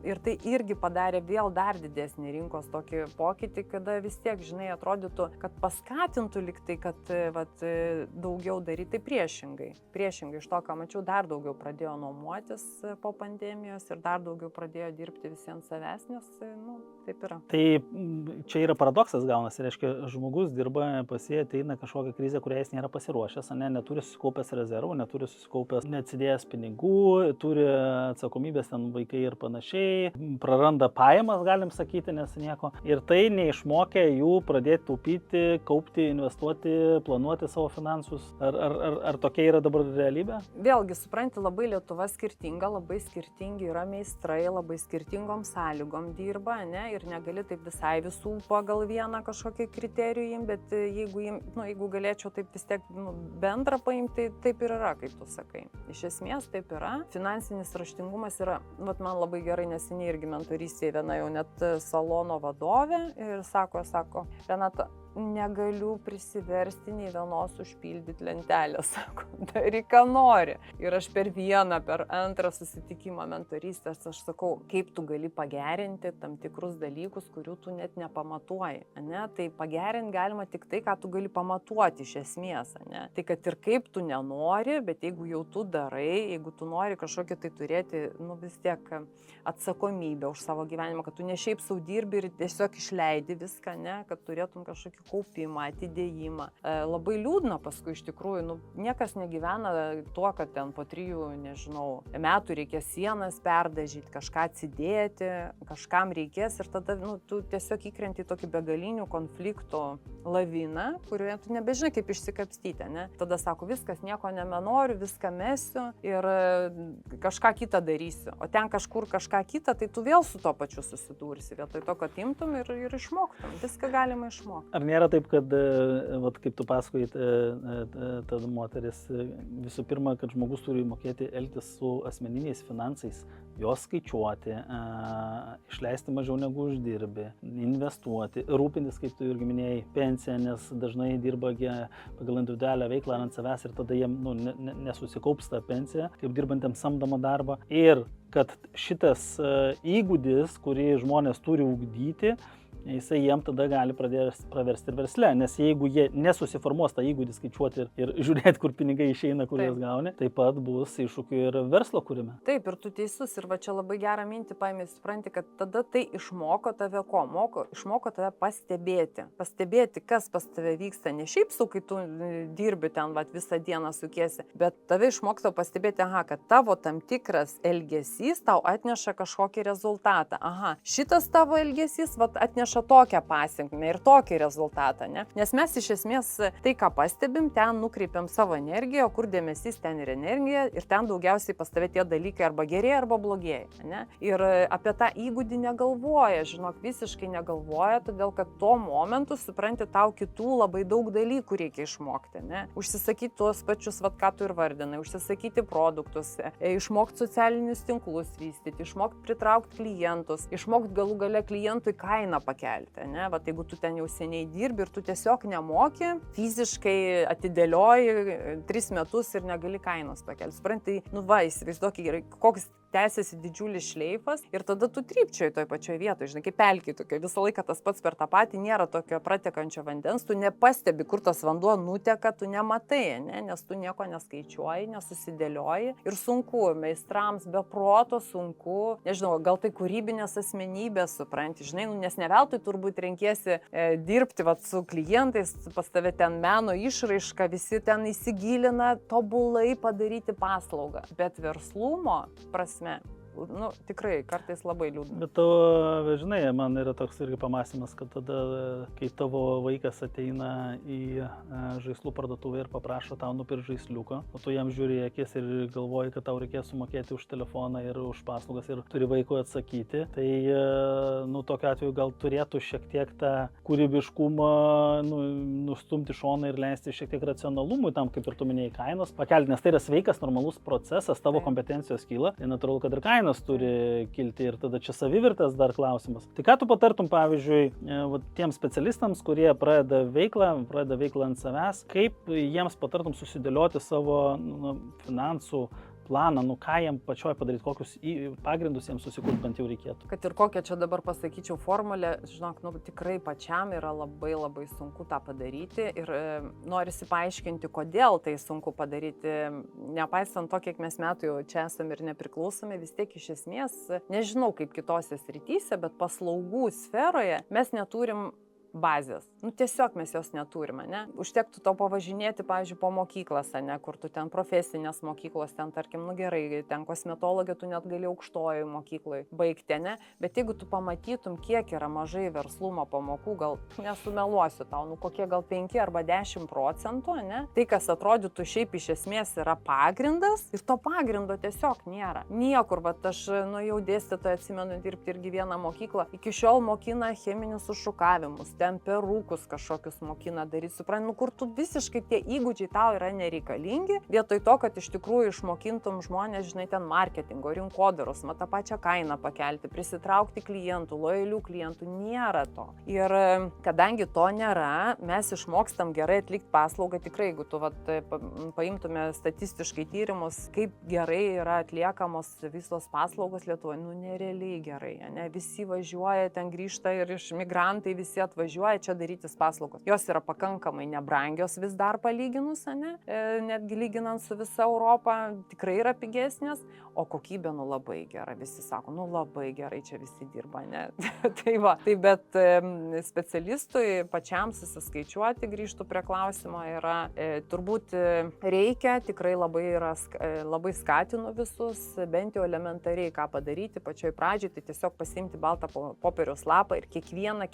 S2: ir tai irgi padarė vėl dar didesnį rinkos tokį pokytį, kada vis tiek, žinai, atrodytų, kad paskatintų liktai, kad daugiau daryti, tai priešingai, iš to, ką mačiau, dar daugiau pradėjo nuomotis po pandemijos ir dar daugiau pradėjo dirbti visiems savęs, nes, taip yra.
S1: Tai čia yra paradoksas gaunasi, reiškia, žmogus dirba, pas jį ateina kažkokia krizė, kurią jis nėra pasiruošęs, neturi susikaupęs rezervų, neturi susikaupęs neatsidėjęs pinigų, turi atsakomybės ten vaikai ir panašiai, praranda pajamas, galim sakyti, nes nieko. Ir tai neišmokė jų pradėti taupyti, kaupti, investuoti, planuoti savo finansus. Ar tokia yra dabar realybė?
S2: Vėlgi, supranti, labai Lietuva skirtinga, labai skirtingi yra meistrai, labai skirtingom sąlygom dirba, ne, ir negali taip visai visų pagal vieną kažkokį kriterijų, bet jeigu galėčiau taip vis tiek bendrą paimti, tai taip ir yra, kaip tu sakai. Iš esmės taip yra. Finansinis raštingumas yra, man labai gerai neseniai irgi mentorystėje viena jau net salono vadovė ir sako, Renata, negaliu prisiversti nei vienos užpildyti lentelę, sako, daryk ką nori. Ir aš per vieną, per antrą susitikimą mentorystės, aš sakau, kaip tu gali pagerinti tam tikrus dalykus, kurių tu net nepamatuoji, ne? Tai pagerinti galima tik tai, ką tu gali pamatuoti iš esmės, ne? Tai kad ir kaip tu nenori, bet jeigu jau tu darai, jeigu tu nori kažkokį tai turėti, vis tiek atsakomybę už savo gyvenimą, kad tu ne šiaip sau dirbi ir tiesiog išleidi viską, ne? Kad turėtum kažkokį kaupimą, atidėjimą. Labai liūdna paskui iš tikrųjų, niekas negyvena tuo, kad ten po 3, metų reikės sienas perdažyti, kažką atsidėti, kažkam reikės ir tada, tu tiesiog įkrenti į tokį begalinių konfliktų laviną, kurioje tu nebežinai, kaip išsikapstyti, ne? Tada sako, viskas, nieko nebenoriu, viską mesiu ir kažką kitą darysiu. O ten kažkur kažką kitą, tai tu vėl su to pačiu susidūrsi, vietoj to, kad imtum ir išmoktum. Viską galima išmokti.
S1: Ar nėra taip, kad, vat, kaip tu pasakoji, ta moteris, visų pirma, kad žmogus turi mokėti elgtis su asmeniniais finansais, juos skaičiuoti, išleisti mažiau negu uždirbi, investuoti, rūpintis, kaip tu irgi minėjai, pensiją, nes dažnai dirba pagal individualią veiklą ant savęs ir tada jiem nesusikaups tą pensiją, kaip dirbantiem samdomą darbą. Ir kad šitas įgūdis, kurį žmonės turi ugdyti, jisai jiem tada gali praversti ir versle, nes jeigu jie nesusiformuos tą įgūdį skaičiuoti ir žiūrėti, kur pinigai išeina, kur juos gauni, taip pat bus iššūkių ir verslo kūrime.
S2: Taip, ir tu teisus, ir va čia labai gerą mintį paėmė, supranti, kad tada tai išmoko tave ko? Išmoko tave pastebėti, kas pas tave vyksta, ne šiaip sau, kai tu dirbi ten va, visą dieną sukiesi, bet tave išmoksta pastebėti, kad tavo tam tikras elgesys tau atneša kažkokį rezultatą. Šitas tavo elgesys va, atneša tokią pasiekmę ir tokį rezultatą, ne? Nes mes iš esmės tai, ką pastebim, ten nukreipiam savo energiją, o kur dėmesys, ten ir energija, ir ten daugiausiai pas tave tie dalykai arba gerėja, arba blogėja, ne? Ir apie tą įgūdį negalvoja, žinok, visiškai negalvoja, todėl kad tuo momentu, supranti, tau kitų labai daug dalykų reikia išmokti, ne? Užsisakyti tuos pačius, vat, ką tu ir vardinai, užsisakyti produktus, išmokti socialinius tinklus vystyti, išmokti pritraukti klientus, išmokti galų gale klientui kainą pakelti, ne? Vat jeigu tu ten jau seniai dirbi ir tu tiesiog nemoki, fiziškai atidėlioji 3 metus ir negali kainos pakelti. Supranti, įsivaizduok, koks tęsiasi didžiulis šleifas ir tada tu trypčioji toj pačioj vietoje, žinai, kaip pelkiai tokia, visą laiką tas pats per tą patį, nėra tokio pratekančio vandens, tu nepastebi, kur tas vanduo nuteka, tu nematai, ne? Nes tu nieko neskaičiuoji, nesusidėlioji ir sunku, meistrams be proto sunku, nežinau, gal tai kūrybinės asmenybės, supranti, žinai, nes ne veltui turbūt renkiesi dirbti vat, su klientais, pas tave ten meno išraiška, visi ten įsigilina tobulai padaryti paslaugą, bet verslumo prasme, tikrai kartais labai liūdna.
S1: Bet to, žinai, man yra toks irgi pamąstymas, kad tada, kai tavo vaikas ateina į žaislų parduotuvę ir paprašo tau nupirkti žaisliuką, o tu jam žiūri į akis ir galvoji, kad tau reikės sumokėti už telefoną ir už paslaugas ir turi vaikui atsakyti, tai, tokiu atveju gal turėtų šiek tiek tą kūrybiškumą nustumti šoną ir leisti šiek tiek racionalumui tam, kaip ir tu minėjai, kainos pakelti, nes tai yra sveikas, normalus procesas, tavo kompetencijos kyla, tai natūralu, kad ir kainos turi kilti ir tada čia savivertės dar klausimas. Tai ką tu patartum, pavyzdžiui, tiems specialistams, kurie pradeda veiklą ant savęs, kaip jiems patartum susidėlioti savo finansų planą, ką jiem pačioj padaryti, kokius pagrindus jiems susikurti bent jau reikėtų.
S2: Kad ir kokią čia dabar pasakyčiau formulę, žinok, tikrai pačiam yra labai labai sunku tą padaryti ir norisi paaiškinti, kodėl tai sunku padaryti. Nepaisant to, kiek mes metų jau čia esame ir nepriklausomi, vis tiek iš esmės, nežinau kaip kitose srityse, bet paslaugų sferoje mes neturim bazės. Tiesiog mes jos neturime, ne? Užtektų to pavažinėti, pavyzdžiui, po mokyklas, ne? Kur tu ten profesinės mokyklos, ten, tarkim, gerai, ten kosmetologė tu net gali aukštojoje mokykloje baigti, ne? Bet jeigu tu pamatytum, kiek yra mažai verslumo pamokų, gal nesumeluosiu tau, kokie gal 5 arba 10%, ne? Tai, kas atrodytų šiaip iš esmės yra pagrindas ir to pagrindo tiesiog nėra. Niekur, bet aš jau dėstytoją atsimenu dirbti irgi vieną mokyklą, iki šiol mokina cheminius sušukavimus, ten perūkus kažkokius mokina daryti, suprantu, kur tu visiškai tie įgūdžiai tau yra nereikalingi, vietoj to, kad iš tikrųjų išmokintum žmonės, žinai, ten marketingo, rinkodaros, tą pačią kainą pakelti, prisitraukti klientų, lojalių klientų, nėra to. Ir kadangi to nėra, mes išmokstam gerai atlikti paslaugą, tikrai, jeigu tu paimtume statistiškai tyrimus, kaip gerai yra atliekamos visos paslaugos Lietuvoje, nerealiai gerai, ne? Visi važiuoja, ten grįžta ir iš migrantai visi atvažiuoja čia darytis paslaugos. Jos yra pakankamai nebrangios vis dar palyginus, ne? Netgi lyginant su visa Europa, tikrai yra pigesnės, o kokybė labai gera. Visi sako, labai gerai čia visi dirba, ne? Tai bet specialistui pačiam susiskaičiuoti, grįžtų prie klausimo, yra turbūt reikia, tikrai labai skatinu visus, bent jau elementariai ką padaryti pačioj pradžioj, tai tiesiog pasiimti baltą popieriaus lapą ir kiekvieną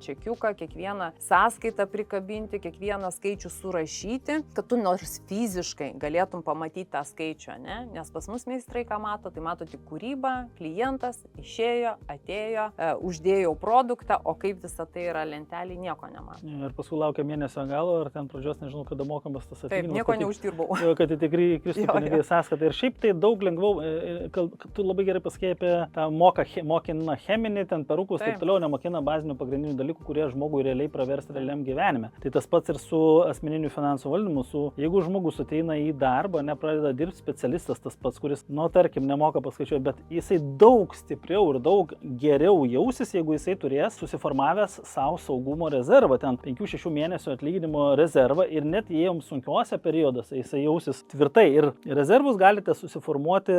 S2: čekiuką ženkliuką, kiekvieną sąskaitą prikabinti, kiekvieną skaičių surašyti, kad tu nors fiziškai galėtum pamatyti tą skaičių, ne? Nes pas mus meistrai ką mato, tai mato tik kūrybą, klientas išėjo, atėjo, uždėjo produktą, o kaip visa tai yra lentelė, nieko nemato.
S1: Ir paskui laukia mėnesio galo, ar ten pradžios, nežinau, kada mokamas tas atlyginimas.
S2: Taip, nieko neuždirbau.
S1: Kad tai tikrai kristų pinigai sąskaitą. Ir šiaip tai daug lengviau, tu labai gerai pasakei apie tą mokina cheminį, ten perukus, taip toliau nemokina bazinių pagrindinių dalykų, kurie žmogui realiai pravers realiam gyvenime. Tai tas pats ir su asmeniniu finansų valdymu. Jeigu žmogus ateina į darbą, nepradeda dirbti specialistas, tas pats, kuris, tarkim, nemoka paskaičiuoti, bet jisai daug stipriau ir daug geriau jausis, jeigu jisai turės susiformavęs savo saugumo rezervą, ten 5-6 mėnesių atlyginimo rezervą ir net jei jums sunkiuose perioduose jisai jausis tvirtai. Ir rezervus galite susiformuoti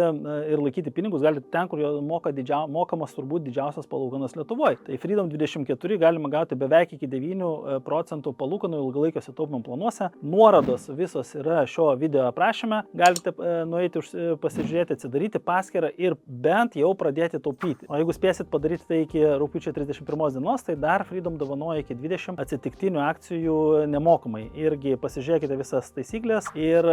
S1: ir laikyti pinigus, galite ten, kur mokamas turbūt didžiausias palūkanas Lietuvoje. Tai Freedom 24 galima gauti beveik iki 9% palūkanų ilgalaikiuose taupymo planuose. Nuorodos visos yra šio video aprašyme. Galite nueiti pasižiūrėti, atsidaryti paskyrą ir bent jau pradėti taupyti. O jeigu spėsit padaryti tai iki rugpjūčio 31 dienos, tai dar Freedom dovanoja iki 20 atsitiktinių akcijų nemokamai. Irgi pasižiūrėkite visas taisyklės ir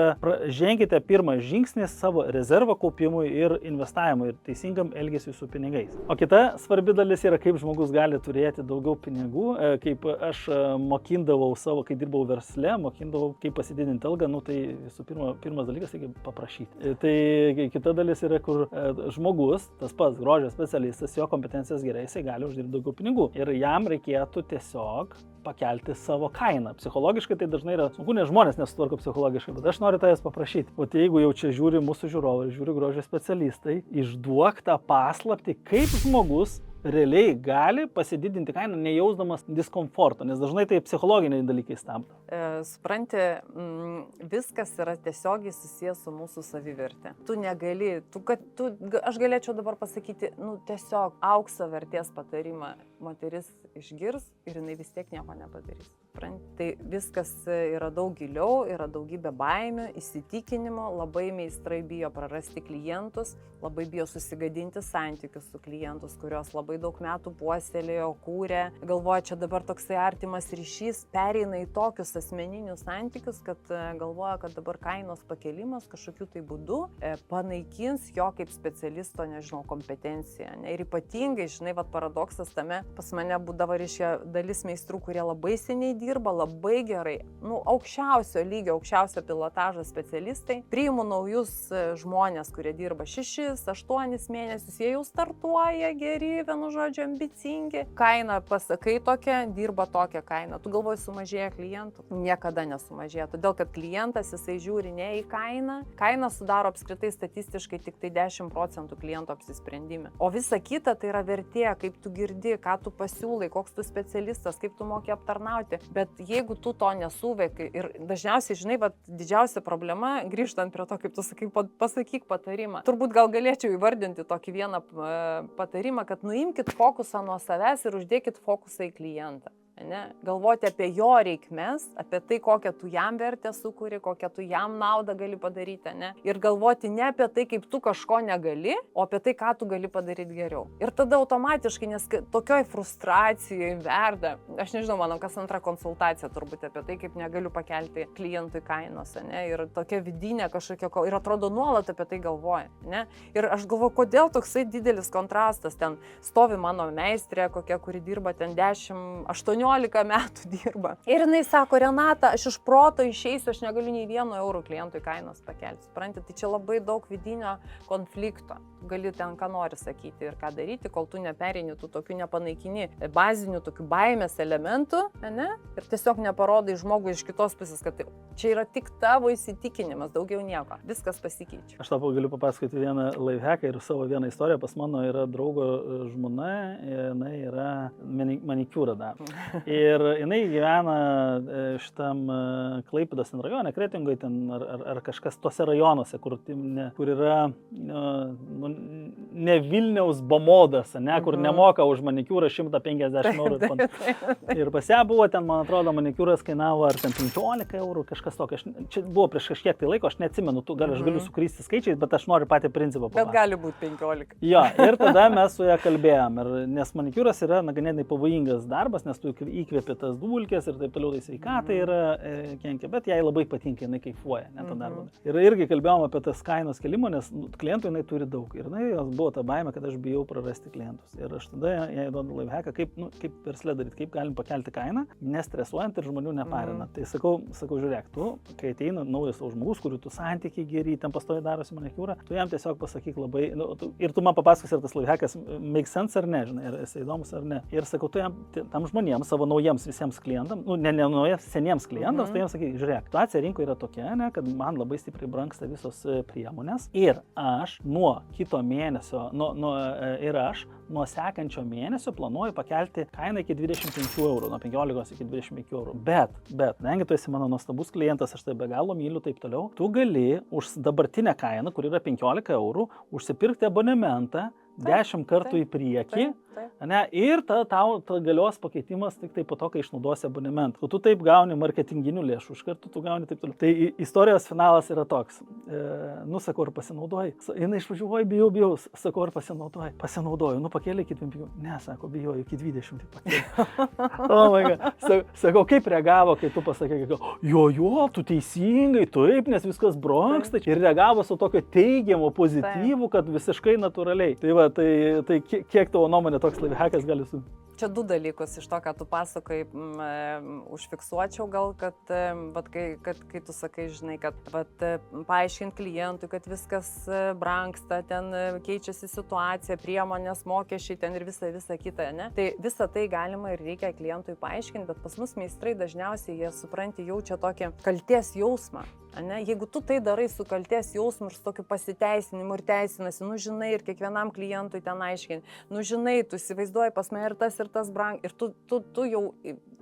S1: ženkite pirmą žingsnį savo rezervo kaupimui ir investavimui ir teisingam elgesiui su pinigais. O kita svarbi dalis yra, kaip žmogus gali turėti daugiau pinigų. Kaip aš mokindavau savo, kai dirbau versle, mokindavau, kaip pasididinti algą, tai visų pirmas dalykas, reikia paprašyti. Tai kita dalis yra, kur žmogus, tas pats grožio specialistas, jo kompetencijos gerai, jisai gali uždirbti daugiau pinigų. Ir jam reikėtų tiesiog pakelti savo kainą. Psichologiškai tai dažnai yra sunku, nes žmonės nesutvarko psichologiškai, bet aš noriu tavęs paprašyti. O tai jeigu jau čia žiūri mūsų žiūrovai, žiūri grožio specialistai, išduok tą paslaptį, kaip žmogus realiai gali pasididinti kainą, nejausdamas diskomforto, nes dažnai tai psichologiniai dalykai stabdo.
S2: Supranti, viskas yra tiesiogiai susijęs su mūsų savivertė. Tu negali, aš galėčiau dabar pasakyti, tiesiog aukso vertės patarimą moteris išgirs ir jinai vis tiek nieko nepadarys. Tai viskas yra daug giliau, yra daugybė baimių, įsitikinimo, labai meistrai bijo prarasti klientus, labai bijo susigadinti santykius su klientus, kurios labai daug metų puoselėjo, kūrė, galvoja, čia dabar toksai artimas ryšys, pereina į tokius asmeninius santykius, kad galvoja, kad dabar kainos pakelimas kažkokiu tai būdu panaikins jo kaip specialisto, kompetenciją. Ir ypatingai, paradoksas tame, pas mane būdavo dalis meistrų, kurie labai seniai dirba, labai gerai, aukščiausio lygio, aukščiausio pilotažo specialistai, priimu naujus žmonės, kurie dirba 6-8 mėnesius, jie jau startuoja geri, vienu žodžiu, ambicingi, kaina pasakai tokia, dirba tokią kainą, tu galvoji sumažėja klientų, niekada nesumažėja, todėl kad klientas jisai žiūri ne į kainą, kaina sudaro apskritai statistiškai tik tai 10% kliento apsisprendime, o visa kita tai yra vertė, kaip tu girdi, ką tu pasiūlai, koks tu specialistas, kaip tu moki aptarnauti. Bet jeigu tu to nesuveikai ir dažniausiai, didžiausia problema, grįžtant prie to, kaip tu sakai, pasakyk patarimą. Turbūt gal galėčiau įvardinti tokį vieną patarimą, kad nuimkit fokusą nuo savęs ir uždėkit fokusą į klientą. Ne? Galvoti apie jo reikmes, apie tai, kokią tu jam vertę sukuri, kokią tu jam naudą gali padaryti, ne? Ir galvoti ne apie tai, kaip tu kažko negali, o apie tai, ką tu gali padaryti geriau. Ir tada automatiškai, nes tokioj frustracijai verda, aš nežinau, manau, kas antra konsultacija turbūt apie tai, kaip negaliu pakelti klientui kainos, ne? Ir tokia vidinė kažkokia, ir atrodo nuolat apie tai galvoja, ne? Ir aš galvoju, kodėl toksai didelis kontrastas, ten stovi mano meistrė, kokia, kuri dirba ten 10-18 metų dirba. Ir jinai sako, Renata, aš iš proto išeisiu, aš negaliu nei 1 eurų klientui kainos pakelti. Supranti, tai čia labai daug vidinio konflikto. Gali ten ką nori sakyti ir ką daryti, kol tu nepereini tų tokių nepanaikini bazinių tokių baimės elementų, ne? Ir tiesiog neparodai žmogui iš kitos pusės, kad čia yra tik tavo įsitikinimas, daugiau nieko. Viskas pasikeičia.
S1: Aš tau galiu papasakoti vieną lifehacką ir savo vieną istoriją. Pas mano yra draugo žmona, jinai yra manikiūrą daro. Ir jinai gyvena šitam Klaipėdos rajone, Kretingoj ten ar kažkas tose rajonuose, kur yra ne Vilniaus bomodas, ne, kur nemoka už manikiūrą 150 eurų. Ir pas ją buvo ten, man atrodo, manikiūras kainavo ar ten 15 eurų, kažkas tokio. Čia buvo prieš kažkiek tai laiko, aš neatsimenu, aš galiu sukrysti skaičiais, bet aš noriu patį principą papasakoti.
S2: Bet gali būti 15.
S1: Jo, ir tada mes su ją kalbėjom, nes manikiūras yra ganėtinai pavojingas darbas, nes tu įkvėpi tas dulkės ir taip toliau, tai sveikatai yra kenkia, bet jai labai patinka, jinai kaifuoja, ne, tą darbą. Ir irgi kalbėjom apie tas kainos kelimą, nes klientų jinai turi daug. Ir jos buvo ta baimė, kad aš bijau prarasti klientus. Ir aš tada jai duodu lifehacką, kaip verslė daryti, kaip galim pakelti kainą, nestresuojant ir žmonių neparina. Tai sakau, žiūrėk, tu, kai ateina naujas žmogus, kurių tu santykiai geri, ten pastoviai darosi manikiūrą, tu jam tiesiog pasakyk labai, ir tu man papasakos, ar tas lifehackas make sense ar ne, žinai, ar esi įdomus ar ne. Ir sakau, tu jam, tam žmonėms, savo naujiems visiems klientams, ne naujiems, seniems klientams, tu jam sakyk, žiūrėk, situacija rinkoje yra tokia, ne, kad man labai stipriai brangsta visos priemonės ir aš nuo kito mėnesio, nuo sekančio mėnesio planuoju pakelti kainą iki 25 eurų, nuo 15 iki 25 eurų. Bet, kadangi tu esi mano nuostabus klientas, aš tai be galo myliu, taip toliau, tu gali už dabartinę kainą, kur yra 15 eurų, užsipirkti abonementą 10 kartų į priekį. Ne, ir tau galios pakeitimas tik tai po to, kai išnaudosi abonementą. Tu taip gauni marketinginių lėšų, iš karto tu gauni taip toliau. Tai istorijos finalas yra toks. Sakau, ar pasinaudoji? Jinai išvažiuoja, bijau, sakau, ar pasinaudoji? Pasinaudoju, pakėlė iki 25. Ne, sako, bijau, iki 20 tik pakėlė. Oh my God. Sakau, kaip reagavo, kai tu pasakė, jo, tu teisingai, taip, nes viskas brangsta. Ir reagavo su tokio teigiamo, pozityvų, kad visiškai natūraliai. Tai kiek tavo nuomonė toks lifehackas gali su...
S2: Čia du dalykus iš to, ką tu pasakai, užfiksuočiau gal, kad kai tu sakai, žinai, kad paaiškint klientui, kad viskas brangsta, ten keičiasi situacija, priemonės, mokesčiai ten ir visa kita, ne? Tai visą tai galima ir reikia klientui paaiškinti, bet pas mus meistrai dažniausiai jie jaučia tokį kaltės jausmą. Ne? Jeigu tu tai darai su kaltės jausmu ir su tokiu pasiteisinimu ir teisinasi, žinai, ir kiekvienam klientui ten aiškini, žinai, tu įsivaizduoji pas mane ir tas brang, ir tu jau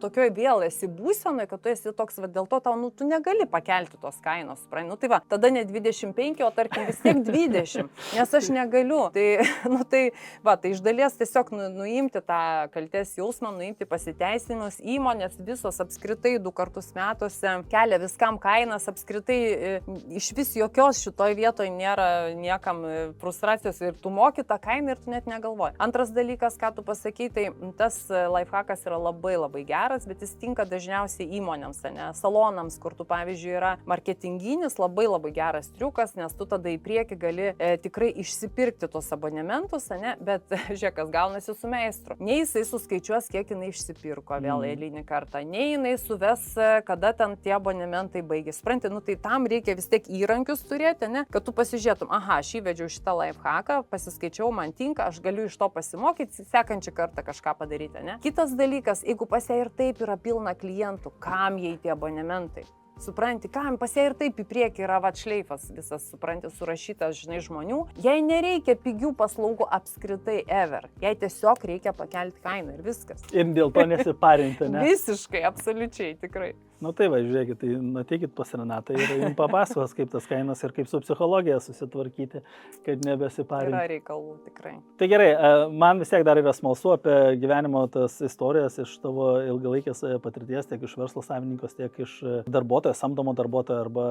S2: tokioj vėl esi būsenai, kad tu esi toks, dėl to tau, tu negali pakelti tos kainos, tai tada ne 25, o tarkim vis tiek 20, nes aš negaliu. Tai iš dalies tiesiog nuimti tą kaltės jausmą, nuimti pasiteisinimus, įmonės visos apskritai 2 kartus metuose kelia viskam kainas, apskritai iš vis jokios šitoj vietoj nėra niekam frustracijos ir tu moki tą kainą ir tu net negalvoji. Antras dalykas, ką tu pasakai, tai tas lifehackas yra labai labai geras, bet jis tinka dažniausiai įmonėms, ne, salonams, kur tu, pavyzdžiui, yra marketinginis, labai labai geras triukas, nes tu tada į priekį gali tikrai išsipirkti tos abonementus, ne, bet žiūrėk, kas gaunasi su meistru. Nei jisai suskaičiuos, kiek jinai išsipirko vėl eilinį kartą, nei jinai suves, kada ten tie abonementai baigėsi. Supranti, tai tam reikia vis tiek įrankius turėti, ne, kad tu pasižiūrėtum, aha, aš įvedžiau šitą lifehacką, pasiskaičiau, man tinka, aš galiu iš to pasimokyti, sekančią kartą kažką padaryti, ne. Kitas dalykas, jeigu pas ją ir taip yra pilna klientų, kam jai tie abonementai? Supranti, kam pas ją ir taip į priekį yra šleifas visas, supranti, surašytas, žinai, žmonių. Jai nereikia pigių paslaugų apskritai ever. Jai tiesiog reikia pakelti kainą ir viskas.
S1: Ir dėl to nesiparinti, ne?
S2: Visiškai, absoliučiai, tikrai.
S1: Tai žiūrėkit, tai ateikit pas Renatą ir jums papasakos, kaip tas kainas ir kaip su psichologija susitvarkyti, kad nebesiparinti.
S2: Yra reikalų, tikrai.
S1: Tai gerai, man vis tiek dar yra smalsu apie gyvenimo tas istorijas iš tavo ilgalaikės patirties, tiek iš verslo savininkos, tiek iš darbuotojo, samdomo darbuotojo arba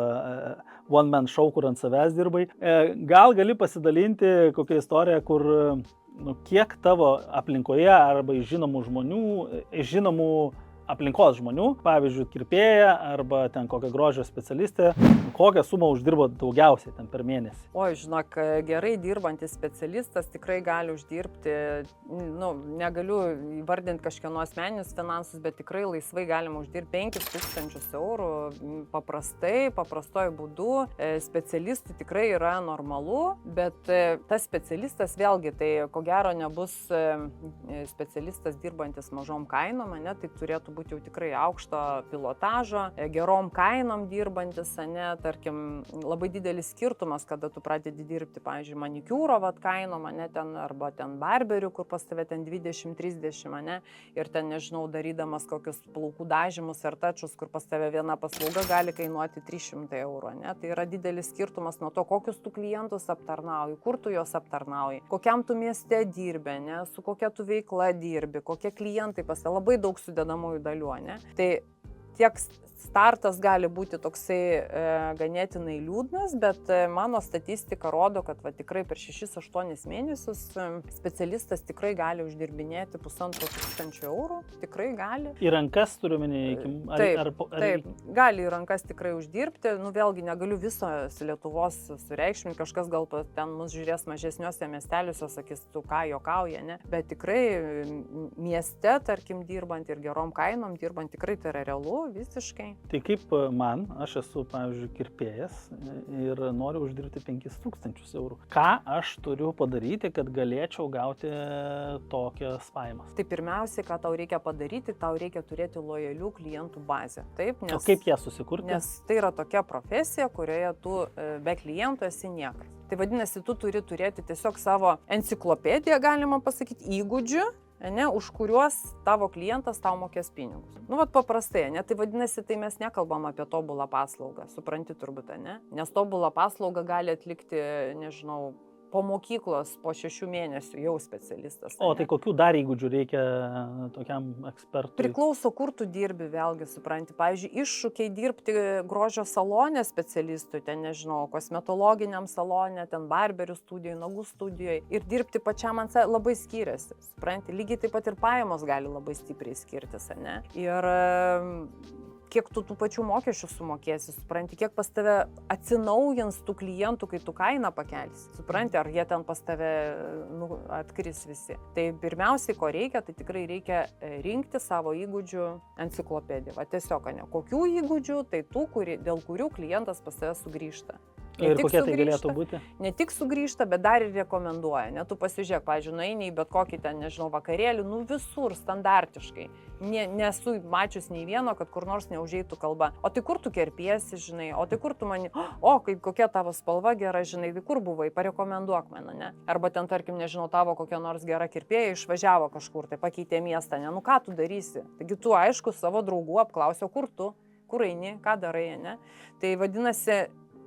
S1: one man show, kur ant savęs dirbai. Gal gali pasidalinti kokią istoriją, kur kiek tavo aplinkoje arba iš žinomų žmonių, iš žinomų aplinkos žmonių, pavyzdžiui, kirpėja arba ten kokia grožio specialistė, kokią sumą uždirbo daugiausiai ten per mėnesį?
S2: Oi, žinok, gerai dirbantis specialistas tikrai gali uždirbti, negaliu įvardinti kažkieno asmeninius finansus, bet tikrai laisvai galima uždirbti 5000 eurų paprastuoju būdu. Specialistui tikrai yra normalu, bet tas specialistas vėlgi, tai ko gero nebus specialistas dirbantis mažom kainom, ne, tai turėtų turėtų būti jau tikrai aukšto pilotažo, gerom kainom dirbantis, ne, tarkim, labai didelis skirtumas, kada tu pradedi dirbti, pavyzdžiui, manikiūro kainom, ne, ten, arba ten barberių, kur pas tave ten 20-30, ne, ir ten, nežinau, darydamas kokius plaukų dažymus ar tačius, kur pas tave viena paslauga gali kainuoti 300 eurų, ne, tai yra didelis skirtumas nuo to, kokius tu klientus aptarnauji, kur tu juos aptarnauji, kokiam tu mieste dirbi, ne, su kokia tu veikla dirbi, kokie klientai pas tave, labai daug sudedamųjų dalių, ne, tai tiek startas gali būti toksai ganėtinai liūdnas, bet mano statistika rodo, kad tikrai per 6-8 mėnesius specialistas tikrai gali uždirbinėti 1500 eurų, tikrai gali.
S1: Į rankas turiu minėti,
S2: Taip, gali į rankas tikrai uždirbti, vėlgi negaliu visos Lietuvos sureikšminti, kažkas gal ten mus žiūrės mažesniuose miesteliuose, sakys, tu ką juokauja, ne, bet tikrai mieste, tarkim, dirbant ir gerom kainom, dirbant tikrai tai yra realu, visiškai.
S1: Tai kaip man, aš esu, pavyzdžiui, kirpėjas ir noriu uždirbti 5000 eurų. Ką aš turiu padaryti, kad galėčiau gauti tokias pajamas?
S2: Tai pirmiausiai, ką tau reikia padaryti, tau reikia turėti lojalių klientų bazę. Taip,
S1: o kaip ją susikurti?
S2: Nes tai yra tokia profesija, kurioje tu be klientų esi niekas. Tai vadinasi, tu turi turėti tiesiog savo enciklopediją, galima pasakyti, įgūdžių, ne, už kuriuos tavo klientas tau mokės pinigus. Paprastai, ne, tai vadinasi, tai mes nekalbam apie tobulą paslaugą, supranti turbūt, ne? Nes tobulą paslaugą gali atlikti, nežinau, po mokyklos, po 6 mėnesių jau specialistas.
S1: O tai kokių dar įgūdžių reikia tokiam ekspertui?
S2: Priklauso, kur tu dirbi, vėlgi, supranti. Pavyzdžiui, iššūkiai dirbti grožio salone specialistui, ten, nežinau, kosmetologiniam salone, ten barberių studijoje, nagų studijoje ir dirbti pačiam ant labai skiriasi, supranti. Lygiai taip pat ir pajamos gali labai stipriai skirtis, ne? Ir kiek tu tų pačių mokesčių sumokėsi, supranti, kiek pas tave atsinaujins tų klientų, kai tu kainą pakelsi, supranti, ar jie ten pas tave atkris visi. Tai pirmiausiai, ko reikia, tai tikrai reikia rinkti savo įgūdžių enciklopediją. Tiesiog, ne, kokių įgūdžių, tai tų, dėl kurių klientas pas tave sugrįžta.
S1: Ir kokie tai galėtų būti?
S2: Ne tik sugrįžta, bet dar ir rekomenduoja. Ne, tu pasižiūrėk, pavyzdžiui, nueini į bet kokį ten, nežinau, vakarėlį, visur standartiškai. Nesu mačius nei vieno, kad kur nors neužeitų kalba. O tai kur tu kerpiesi, žinai, o tai kur tu mani, kokia tavo spalva gera, žinai, tai kur buvai, parekomenduok mane, ne? Arba ten, tarkim, nežinau, tavo kokia nors gera kirpėja išvažiavo kažkur, tai pakeitė miestą, ne? Ką tu darysi? Taigi tu, aišku, savo draugų apklausio, kur tu, kur eini, ką darai, ne? Tai vadinasi,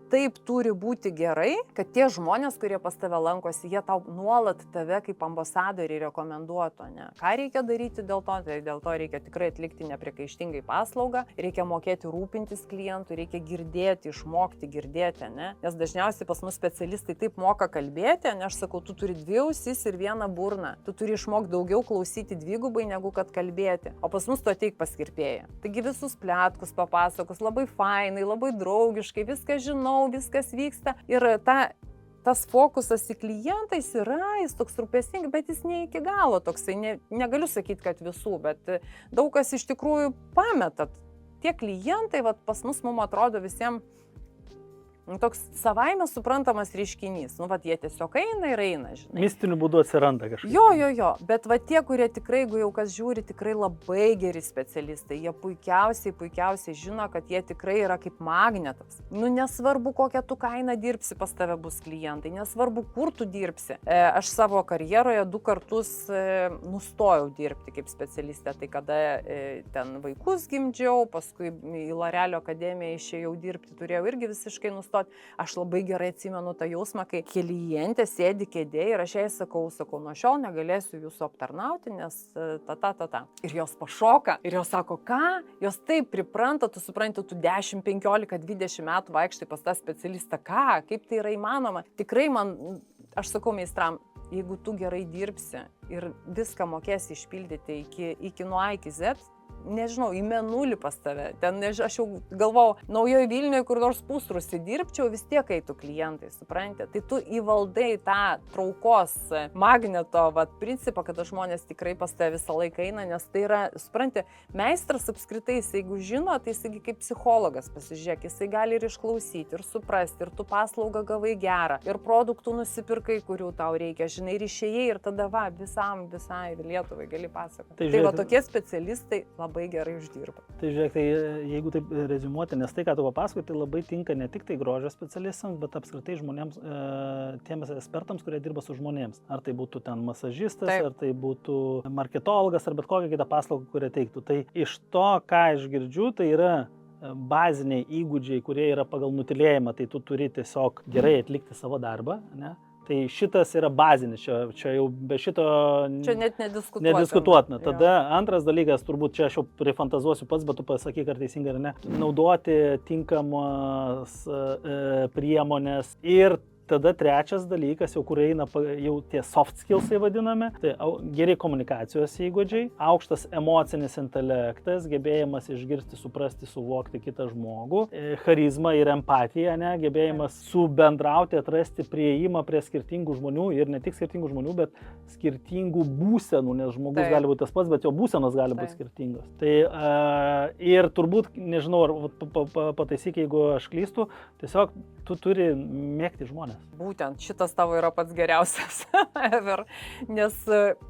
S2: taip turi būti gerai, kad tie žmonės, kurie pas tave lankosi, jie tau nuolat tave kaip ambasadoriai rekomenduotų, ne? Ką reikia daryti dėl to? Tai dėl to reikia tikrai atlikti nepriekaištingai paslaugą, reikia mokėti rūpintis klientų, reikia girdėti, išmokti girdėti, ne? Nes dažniausiai pas mus specialistai taip moka kalbėti, ne, aš sakau, tu turi 2 ausis ir 1 burną, tu turi išmokti daugiau klausyti dvigubai negu kad kalbėti, o pas mus tu ateik pas kirpėją. Taigi visus pletkus papasakos, labai fainai, labai draugiškai, viską žinau, viskas vyksta ir tas fokusas į klientais yra, jis toks rūpestingas, bet jis ne iki galo toksai, negaliu sakyti, kad visų, bet daug kas iš tikrųjų pameta. Tie klientai, pas mus mums atrodo visiems toks savaime suprantamas reiškinys. Jie tiesiog eina ir eina, žinai.
S1: Mistiniu būdu atsiranda kažkas.
S2: Jo. Bet tie, kurie tikrai, jeigu jau kas žiūri, tikrai labai geri specialistai. Jie puikiausiai žino, kad jie tikrai yra kaip magnetas. Nesvarbu, kokią tu kainą dirbsi, pas tave bus klientai. Nesvarbu, kur tu dirbsi. Aš savo karjeroje 2 kartus nustojau dirbti kaip specialistė. Tai kada ten vaikus gimdžiau, paskui į L'Orealio akademiją išėjau dirbti, turėjau irgi visiškai nustoti. Aš labai gerai atsimenu tą jausmą, kai klientė sėdi kėdėje ir aš jai sakau, nuo šiol negalėsiu jūsų aptarnauti, nes ta. Ir jos pašoka, ir jos sako, ką? Jos taip pripranta, tu supranti, tu 10, 15, 20 metų vaikštai pas tą specialistą, ką? Kaip tai yra įmanoma? Tikrai aš sakau meistram, jeigu tu gerai dirbsi ir viską mokėsi išpildyti iki nuo A iki Z, nežinau, į mėnulį pas tave. Ten, aš jau galvau, Naujoje Vilniuje, kur nors pusrūsį dirbčiau, vis tiek eitų klientai, supranti. Tai tu įvaldai tą traukos magneto principą, kad žmonės tikrai pas tave visą laiką eina, nes tai yra, supranti, meistras apskritai, jeigu žino, tai jisai kaip psichologas, pasižiūrėk, jisai gali ir išklausyti, ir suprasti, ir tu paslaugą gavai gerą, ir produktų nusipirkai, kurių tau reikia, žinai, ir išėjai, ir tada visai Lietuvai gali pasakoti. Tai tokie specialistai labai labai gerai uždirba.
S1: Tai žiūrėk, tai jeigu taip reziumuoti, nes tai, ką tu papasakoji, tai labai tinka ne tik tai grožio specialistams, bet apskritai žmonėms, tiems ekspertams, kurie dirba su žmonėms. Ar tai būtų ten masažistas,
S2: Taip.
S1: ar tai būtų marketologas, ar bet kokią kitą paslaugą, kurią teiktų. Tai iš to, ką aš girdžiu, tai yra baziniai įgūdžiai, kurie yra pagal nutylėjimą, tai tu turi tiesiog gerai atlikti savo darbą, ne? Tai šitas yra bazinis, čia jau be šito
S2: Čia net
S1: nediskutuotina. Tada antras dalykas, turbūt čia aš jau prifantazuosiu pats, bet tu pasakyk, ar teisingai ar ne, naudoti tinkamas priemonės ir tada trečias dalykas, jau kur eina jau tie soft skillsai vadinami, tai geri komunikacijos įgūdžiai, aukštas emocinis intelektas, gebėjimas išgirsti, suprasti, suvokti kitą žmogų, charizma ir empatija, ne, gebėjimas subendrauti, atrasti prieimą prie skirtingų žmonių ir ne tik skirtingų žmonių, bet skirtingų būsenų, nes žmogus gali būti tas pats, bet jo būsenos gali būti skirtingos. Tai ir turbūt, nežinau, ar pataisyk, jeigu aš klystu, tiesiog tu turi mėgti žmonės.
S2: Būtent šitas tavo yra pats geriausias ever, nes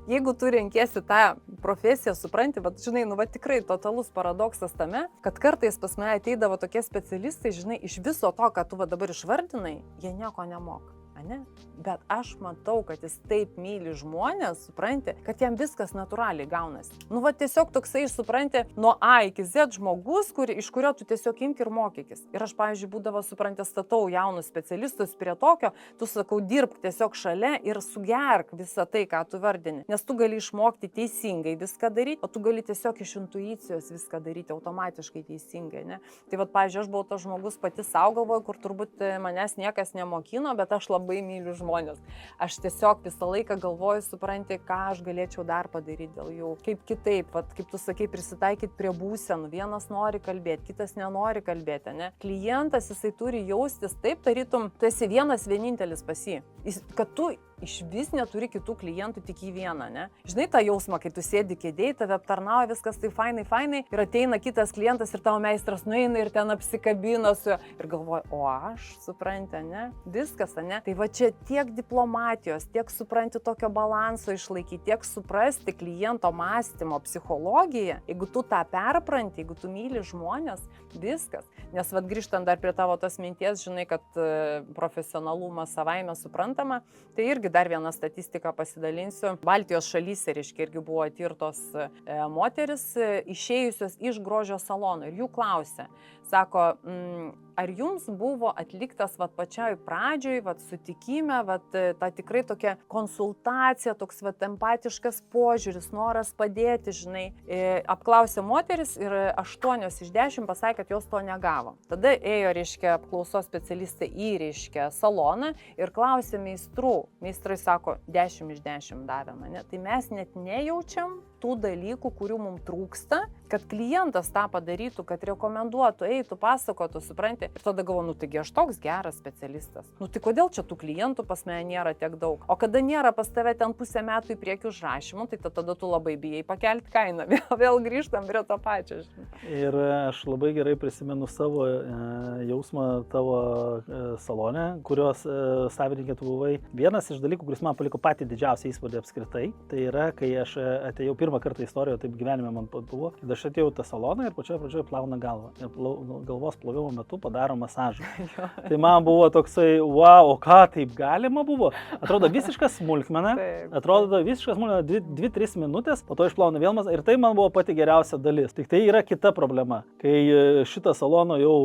S2: jeigu tu renkiesi tą profesiją, supranti, bet žinai, nu va tikrai totalus paradoksas tame, kad kartais pas mane ateidavo tokie specialistai, žinai, iš viso to, ką tu va dabar išvardinai, jie nieko nemoka. Ne? Bet aš matau, kad jis taip myli žmonės, supranti, kad jam viskas natūraliai gaunasi. Nu, va tiesiog toksai, supranti, nuo A iki Z žmogus, iš kurio tu tiesiog imk ir mokykis. Ir aš, pavyzdžiui, būdavo, supranti, statau jaunus specialistus prie tokio, tu sakau, dirbk tiesiog šalia ir sugerk visą tai, ką tu vardini. Nes tu gali išmokti teisingai viską daryti, o tu gali tiesiog iš intuicijos viską daryti automatiškai teisingai, ne? Tai va, pavyzdžiui, aš buvau tas žmogus pati savo galvoju, kur turbūt manęs niekas nemokino, bet aš labai myliu žmonės. Aš tiesiog visą laiką galvoju, supranti, ką aš galėčiau dar padaryti dėl jų. Kaip kitaip, vat, kaip tu sakai, prisitaikyti prie būsenų. Vienas nori kalbėti, kitas nenori kalbėti, ne? Klientas, jisai turi jaustis taip, tarytum, tu esi vienas vienintelis pas jį. Kad tu iš vis neturi kitų klientų, tik į vieną, ne? Žinai tą jausmą, kai tu sėdi kėdėj, tave aptarnauja, viskas tai fainai, ir ateina kitas klientas ir tavo meistras nueina ir ten apsikabina su juo ir galvoja, o aš, supranti, ne? Viskas, ne? Tai va čia tiek diplomatijos, tiek supranti tokio balanso išlaikyti, tiek suprasti kliento mąstymo psichologiją, jeigu tu tą perpranti, jeigu tu myli žmonės, viskas. Nes vad grįžtant dar prie tavo tos minties, žinai, kad profesionalumas savaime suprantama, tai irgi dar vieną statistiką pasidalinsiu. Baltijos šalyse, reiškia, irgi buvo tirtos moteris išėjusios iš grožio salono ir jų klausė, sako, ar jums buvo atliktas vat pačioj pradžioj, vat sutikime, vat ta tikrai tokia konsultacija, toks vat empatiškas požiūris, noras padėti, žinai. Apklausė moteris ir 8 iš 10 pasakė, kad jos to negavo. Tada ėjo, reiškia, apklausos specialistai į, reiškia, saloną ir klausė meistrų. Meistrai sako, 10 iš 10 davė mane. Tai mes net nejaučiam tų dalykų, kurių mums trūksta, kad klientas tą padarytų, kad rekomenduotų, eitų, pasakotų, supranti. Ir tada galvoju, nu taigi aš toks geras specialistas. Nu tai kodėl čia tų klientų pas mane nėra tiek daug? O kada nėra pas tave ten pusę metų į priekį užrašymų, tai tada tu labai bijai pakelti kainą. Vėl grįžtam prie to pačio.
S1: Ir aš labai gerai prisimenu savo jausmą tavo salone, kurios savininkė tu buvai. Vienas iš dalykų, kuris man paliko patį didžiausią įspūdį apskritai, tai yra, kai aš atėjau pirmą kartą istorijoje, taip gyvenime man buvo, kad aš atėjau tą saloną ir pradžioje plauna galvą. Ir galvos plovimo metu padaro masažą. Tai man buvo toksai, wow, o ką taip galima buvo? Atrodo visiškas smulkmena, 2-3 minutės, po to išplauna vėl masažą ir tai man buvo pati geriausia dalis. Tik tai yra kita problema. Kai šitą saloną jau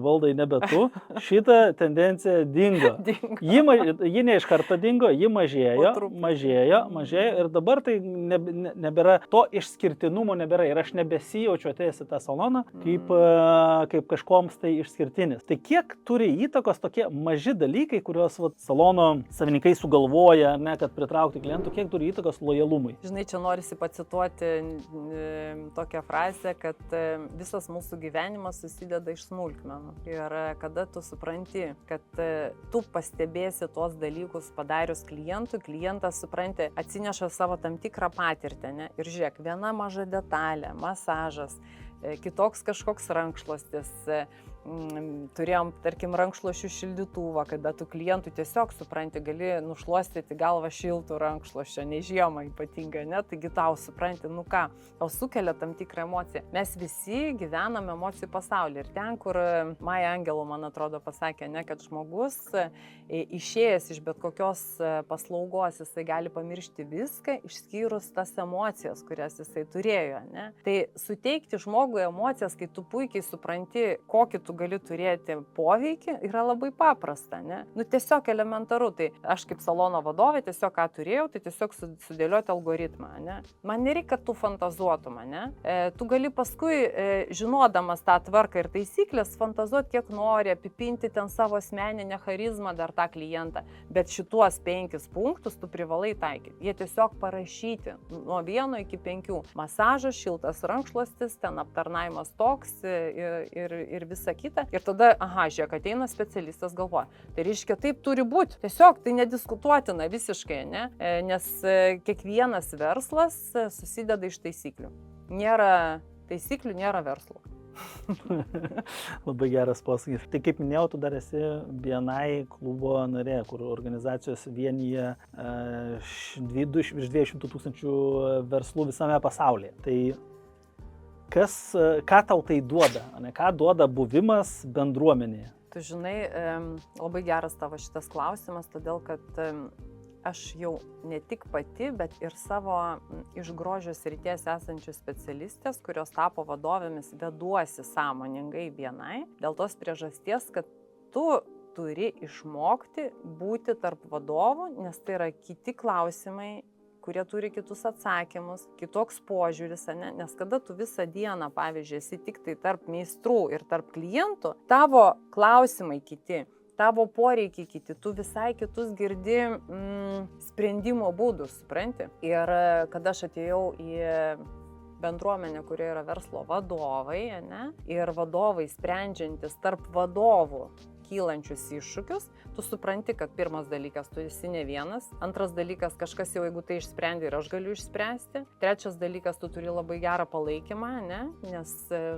S1: valdai nebe tu, šita tendencija dingo. Ji ne iš karto dingo, ji mažėjo ir dabar tai nebėra, to išskirtinumo nebėra ir aš nebesijaučiu atėjęs į tą saloną kaip kažkoms tai išskirtinis. Tai kiek turi įtakos tokie maži dalykai, kuriuos salono savininkai sugalvoja, ne, kad pritraukti klientų, kiek turi įtakos lojalumui?
S2: Žinai, čia norisi pacituoti tokią frazę, kad visas mūsų gyvenimas susideda iš smulkmenų. Ir kada tu supranti, kad tu pastebėsi tuos dalykus padarius klientui, klientas, supranti, atsineša savo tam tikrą patirtį, ne? Ir žiūrėk, viena maža detalė, masažas, kitoks kažkoks rankšluostis, turėjom, tarkim, rankšluosčių šildytuvą, kada tu klientų tiesiog, supranti, gali nušluostyti galvą šiltų rankšluosčio, ne žiemą ypatingai, ne, taigi tau, supranti, nu ką, tau sukelia tam tikrą emociją. Mes visi gyvename emocijų pasaulyje ir ten, kur Maja Angelou, man atrodo, pasakė, ne, kad žmogus išėjęs iš bet kokios paslaugos, jisai gali pamiršti viską, išskyrus tas emocijas, kurias jisai turėjo, ne. Tai suteikti žmogui emocijas, kai tu puikiai supranti, kokį tu gali turėti poveikį, yra labai paprasta, ne. Nu, tiesiog elementaru, tai aš kaip salono vadovė tiesiog ką turėjau, tai tiesiog sudėlioti algoritmą, ne. Man nereikia, kad tu fantazuotum, ne. Tu gali paskui, žinodamas tą tvarką ir taisyklės, fantazuoti kiek nori, apipinti ten savo asmeninę charizmą dar tą klientą, bet šituos 5 punktus tu privalai taikyti. Jie tiesiog parašyti nuo 1 iki 5. Masažas, šiltas rankšluostis, ten aptarnavimas toks ir visa kita. Ir tada, žiūrėk, ateina specialistas, galvoja, tai reiškia, taip turi būti. Tiesiog tai nediskutuotina visiškai, ne? Nes kiekvienas verslas susideda iš taisyklių. Nėra taisyklių, nėra verslo.
S1: Labai geras posakis. Tai kaip minėjau, tu dar esi BNI klubo narė, kur organizacijos vienyje virš 200 000 verslų visame pasaulyje. Tai ką tau tai duoda? Ką duoda buvimas bendruomenėje?
S2: Tu žinai, labai geras tavo šitas klausimas, todėl kad aš jau ne tik pati, bet ir savo iš grožio srities esančių specialistės, kurios tapo vadovėmis, veduosi sąmoningai BNI, dėl tos priežasties, kad tu turi išmokti būti tarp vadovų, nes tai yra kiti klausimai, kurie turi kitus atsakymus, kitoks požiūris, ne? Nes kada tu visą dieną, pavyzdžiui, esi tik tai tarp meistrų ir tarp klientų, tavo klausimai kiti, tavo poreikiai kiti, tu visai kitus girdi sprendimo būdus, supranti. Ir kada aš atėjau į bendruomenę, kurioje yra verslo vadovai, ne? Ir vadovai sprendžiantis tarp vadovų kylančius iššūkius, tu supranti, kad pirmas dalykas, tu esi ne vienas, antras dalykas, kažkas jau jeigu tai išsprendė ir aš galiu išspręsti, trečias dalykas, tu turi labai gerą palaikymą, ne? Nes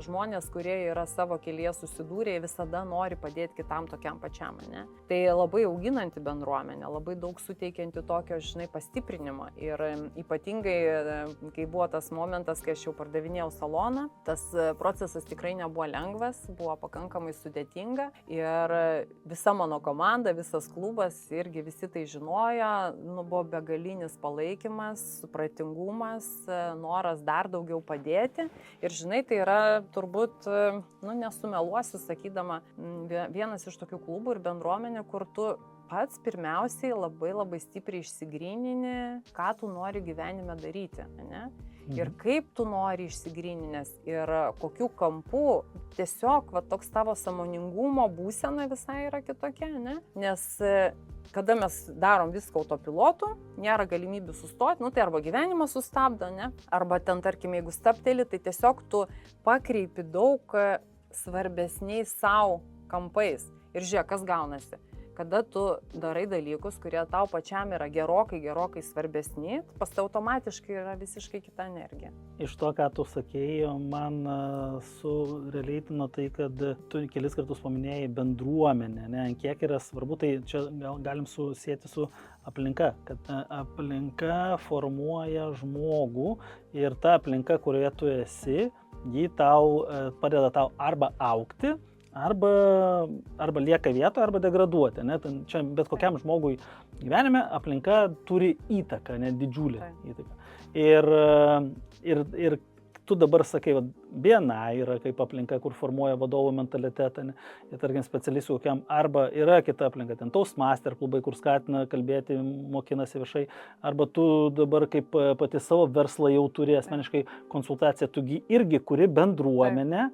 S2: žmonės, kurie yra savo kelyje susidūrę, visada nori padėti kitam tokiam pačiam, ne? Tai labai auginanti bendruomenė, labai daug suteikianti tokio, žinai, pastiprinimo ir ypatingai, kai buvo tas momentas, kai aš jau pardavinėjau saloną, tas procesas tikrai nebuvo lengvas, buvo pakankamai sudėtinga ir visa mano komanda, visas klubas irgi visi tai žinojo, buvo begalinis palaikymas, supratingumas, noras dar daugiau padėti. Ir žinai, tai yra turbūt, nesumeluosiu sakydama, vienas iš tokių klubų ir bendruomenė, kur tu pats pirmiausiai labai stipriai išsigrynini, ką tu nori gyvenime daryti, ne? Ir kaip tu nori išsigryninęs ir kokiu kampu, tiesiog toks tavo sąmoningumo būsena visai yra kitokia, ne? Nes kada mes darom viską autopilotu, nėra galimybių sustoti, tai arba gyvenimas sustabdo, ne? Arba ten, tarkim, jeigu stabteli, tai tiesiog tu pakreipi daug svarbesniais savo kampais. Ir žiūrėk, kas gaunasi. Kada tu darai dalykus, kurie tau pačiam yra gerokai svarbesni, pas tai automatiškai yra visiškai kita energija.
S1: Iš to, ką tu sakėjai, man surealeitino tai, kad tu kelis kartus paminėjai bendruomenę, ne, kiek yra svarbu, tai čia galim susėti su aplinka, kad aplinka formuoja žmogų ir ta aplinka, kurioje tu esi, ji tau padeda tau arba augti, arba lieka vietoje, arba degraduoti. Ne? Čia bet kokiam žmogui gyvenime aplinka turi įtaką, ne didžiulę įtaką. Ir tu dabar sakai, BNI yra kaip aplinka, kur formuoja vadovų mentalitetą. Ne? Ir tarkim specialistų kokiam, arba yra kita aplinka, ten Toastmaster klubai, kur skatina kalbėti, mokinasi viešai, arba tu dabar kaip pati savo verslą jau turi asmeniškai konsultaciją, tu irgi kuri bendruomenę.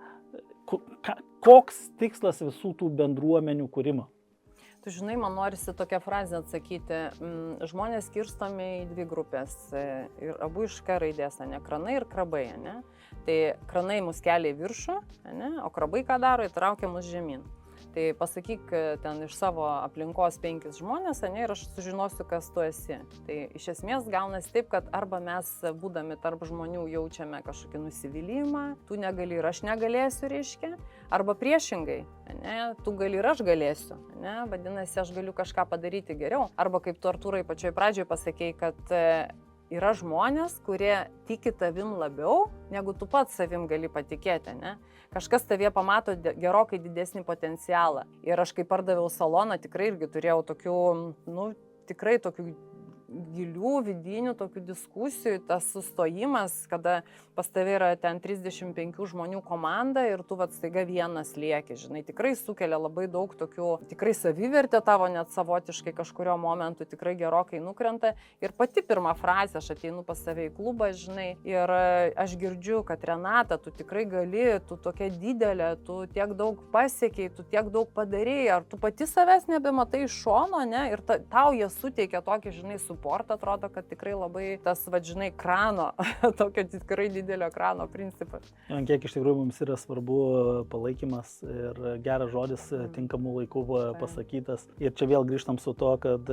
S1: Koks tikslas visų tų bendruomenių kūrimo?
S2: Tu žinai, man norisi tokią frazę atsakyti. Žmonės skirstomi į 2 grupės ir abu iš K raidės, ne, kranai ir krabai, ne? Tai kranai mus kelia į viršų, ne? O krabai ką daro, įtraukia mus žemyn. Tai pasakyk ten iš savo aplinkos 5 žmonės, ir aš sužinosiu, kas tu esi. Tai iš esmės gaunasi taip, kad arba mes būdami tarp žmonių jaučiame kažkokį nusivylimą, tu negali ir aš negalėsiu, reiškia, arba priešingai, tu gali ir aš galėsiu, vadinasi, aš galiu kažką padaryti geriau. Arba kaip tu, Artūrai, pačioj pradžioje pasakėjai, kad yra žmonės, kurie tiki tavim labiau, negu tu pats savim gali patikėti, Kažkas tavie pamato gerokai didesnį potencialą. Ir aš kai pardaviau saloną, tikrai irgi turėjau tokių, tikrai tokių gilių, vidinių tokių diskusijų, tas sustojimas, kada pas tave yra ten 35 žmonių komanda ir tu staiga vienas lieki, žinai, tikrai sukelia labai daug tokių, tikrai savivertė tavo net savotiškai kažkurio momentu tikrai gerokai nukrenta. Ir pati pirma frazė, aš ateinu pas save į klubą, žinai, ir aš girdžiu, kad Renata, tu tikrai gali, tu tokia didelė, tu tiek daug pasiekiai, tu tiek daug padarėjai, ar tu pati savęs nebematai iš šono, ir tau jie suteikia tokį, žinai, suportą, atrodo, kad tikrai labai tas, žinai, krano, tokio tikrai didelio krano principas.
S1: Kiek iš tikrųjų mums yra svarbu palaikymas ir geras žodis tinkamų laikų pasakytas. Ir čia vėl grįžtam su to, kad,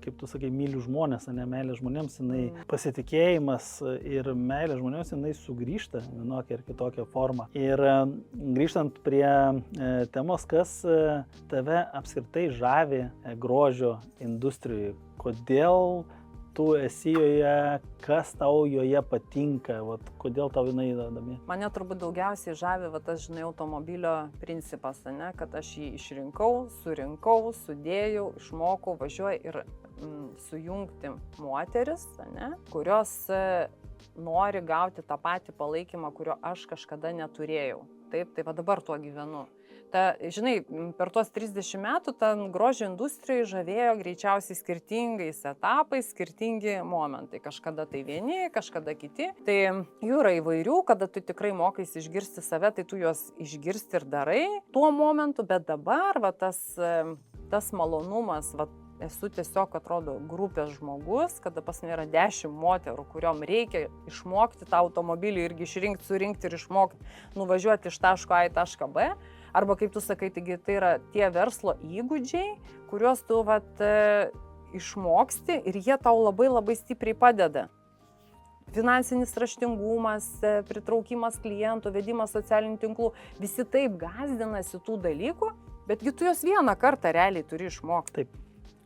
S1: kaip tu sakai, myliu žmonės, meilė žmonėms, jinai pasitikėjimas ir meilė žmonėms, jinai sugrįžta vienokia ir kitokia forma. Ir grįžtant prie temos, kas tave apskritai žavi grožio industrijoje, kodėl tu esi joje, kas tau joje patinka, kodėl tau jinai įdomi?
S2: Mane turbūt daugiausiai žavi, tas, žinai, automobilio principas, kad aš jį išrinkau, surinkau, sudėjau, išmokau, važiuoju ir sujungti moteris, kurios nori gauti tą patį palaikymą, kurio aš kažkada neturėjau. Taip, tai dabar tuo gyvenu. Žinai, per tuos 30 metų ten grožio industrijai žavėjo greičiausiai skirtingais etapais, skirtingi momentai. Kažkada tai vieni, kažkada kiti. Tai jų yra įvairių, kada tu tikrai mokais išgirsti save, tai tu juos išgirsti ir darai tuo momentu, bet dabar tas malonumas, esu tiesiog, atrodo, grupės žmogus, kada pas mane yra 10 moterų, kuriom reikia išmokti tą automobilį irgi išrinkti, surinkti ir išmokti, nuvažiuoti iš taško A į tašką B. Arba, kaip tu sakai, taigi tai yra tie verslo įgūdžiai, kuriuos tu išmoksti ir jie tau labai labai stipriai padeda. Finansinis raštingumas, pritraukimas klientų, vedimas socialinių tinklų, visi taip gąsdinasi tų dalykų, betgi tu juos vieną kartą realiai turi išmokti.
S1: Taip.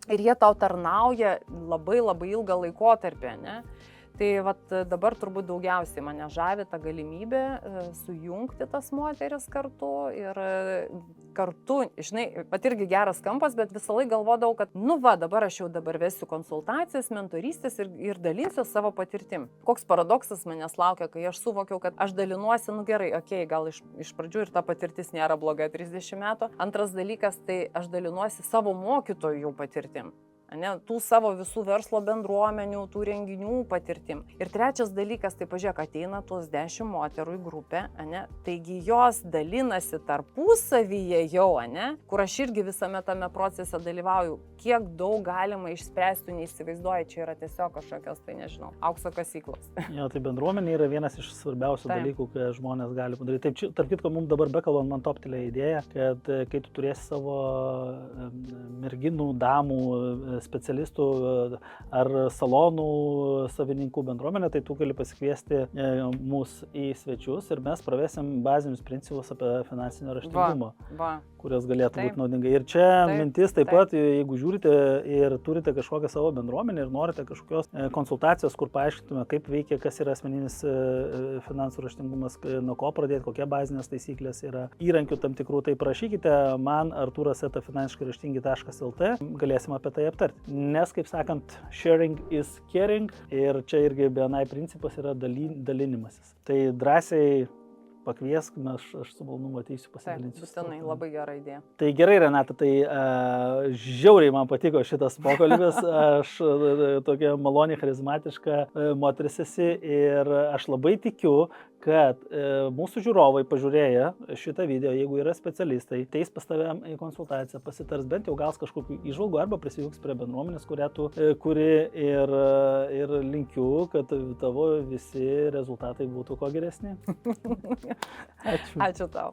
S2: Ir jie tau tarnauja labai labai ilgą laikotarpį, Tai dabar turbūt daugiausiai mane žavi ta galimybė sujungti tas moteris kartu ir kartu, žinai, irgi geras kampas, bet visą laiką galvodavau, kad dabar aš jau vesiu konsultacijas, mentorystės ir dalinsiu savo patirtim. Koks paradoksas manęs laukia, kai aš suvokiau, kad aš dalinuosi, gerai, gal iš pradžių ir ta patirtis nėra bloga 30 metų. Antras dalykas, tai aš dalinuosi savo mokytojų jau patirtim. Tų savo visų verslo bendruomenių, tų renginių patirtim. Ir trečias dalykas, tai pažiūrėk, ateina tuos 10 moterų į grupę, taigi jos dalinasi tarpusavyje jau, kur aš irgi visame tame procese dalyvauju, kiek daug galima išspręsti, neįsivaizduoju, čia yra tiesiog kažkokios, tai nežinau, aukso kasyklos.
S1: Jo, tai bendruomenė yra vienas iš svarbiausių dalykų, ką žmonės gali padaryti. Taip, tarp kitko, mums dabar bekalbant, man toptelė idėja, kad kai tu turėsi savo merginų, damų, specialistų ar salonų savininkų bendruomenę, tai tu gali pasikviesti mus į svečius ir mes pravesim bazinius principus apie finansinio raštingumą, kurios galėtų būti naudingai. Ir čia mintis taip pat, jeigu žiūrite ir turite kažkokią savo bendruomenę ir norite kažkokios konsultacijos, kur paaiškintume, kaip veikia, kas yra asmeninis finansų raštingumas, nuo ko pradėti, kokie bazinės taisyklės yra, įrankių tam tikrų, tai prašykite man arturas@finansiškairaštingi.lt, galėsim apie tai aptarti. Nes, kaip sakant, sharing is caring ir čia irgi BNI principas yra dalinimasis. Tai drąsiai pakviesk, aš su malonumu ateisiu pasidalinti.
S2: Būtinai, labai gera idėja.
S1: Tai gerai, Renata, tai žiauriai man patiko šitas pokalbis, aš tokia maloniai charizmatiška moteris esi ir aš labai tikiu, kad mūsų žiūrovai pažiūrėję šitą video, jeigu yra specialistai, teis pas tave į konsultaciją, pasitars, bent jau gaus kažkokių įžvalgų arba prisijungs prie bendruomenės, kurią tu kuri ir linkiu, kad tavo visi rezultatai būtų kuo geresni. Ačiū.
S2: Ačiū tau.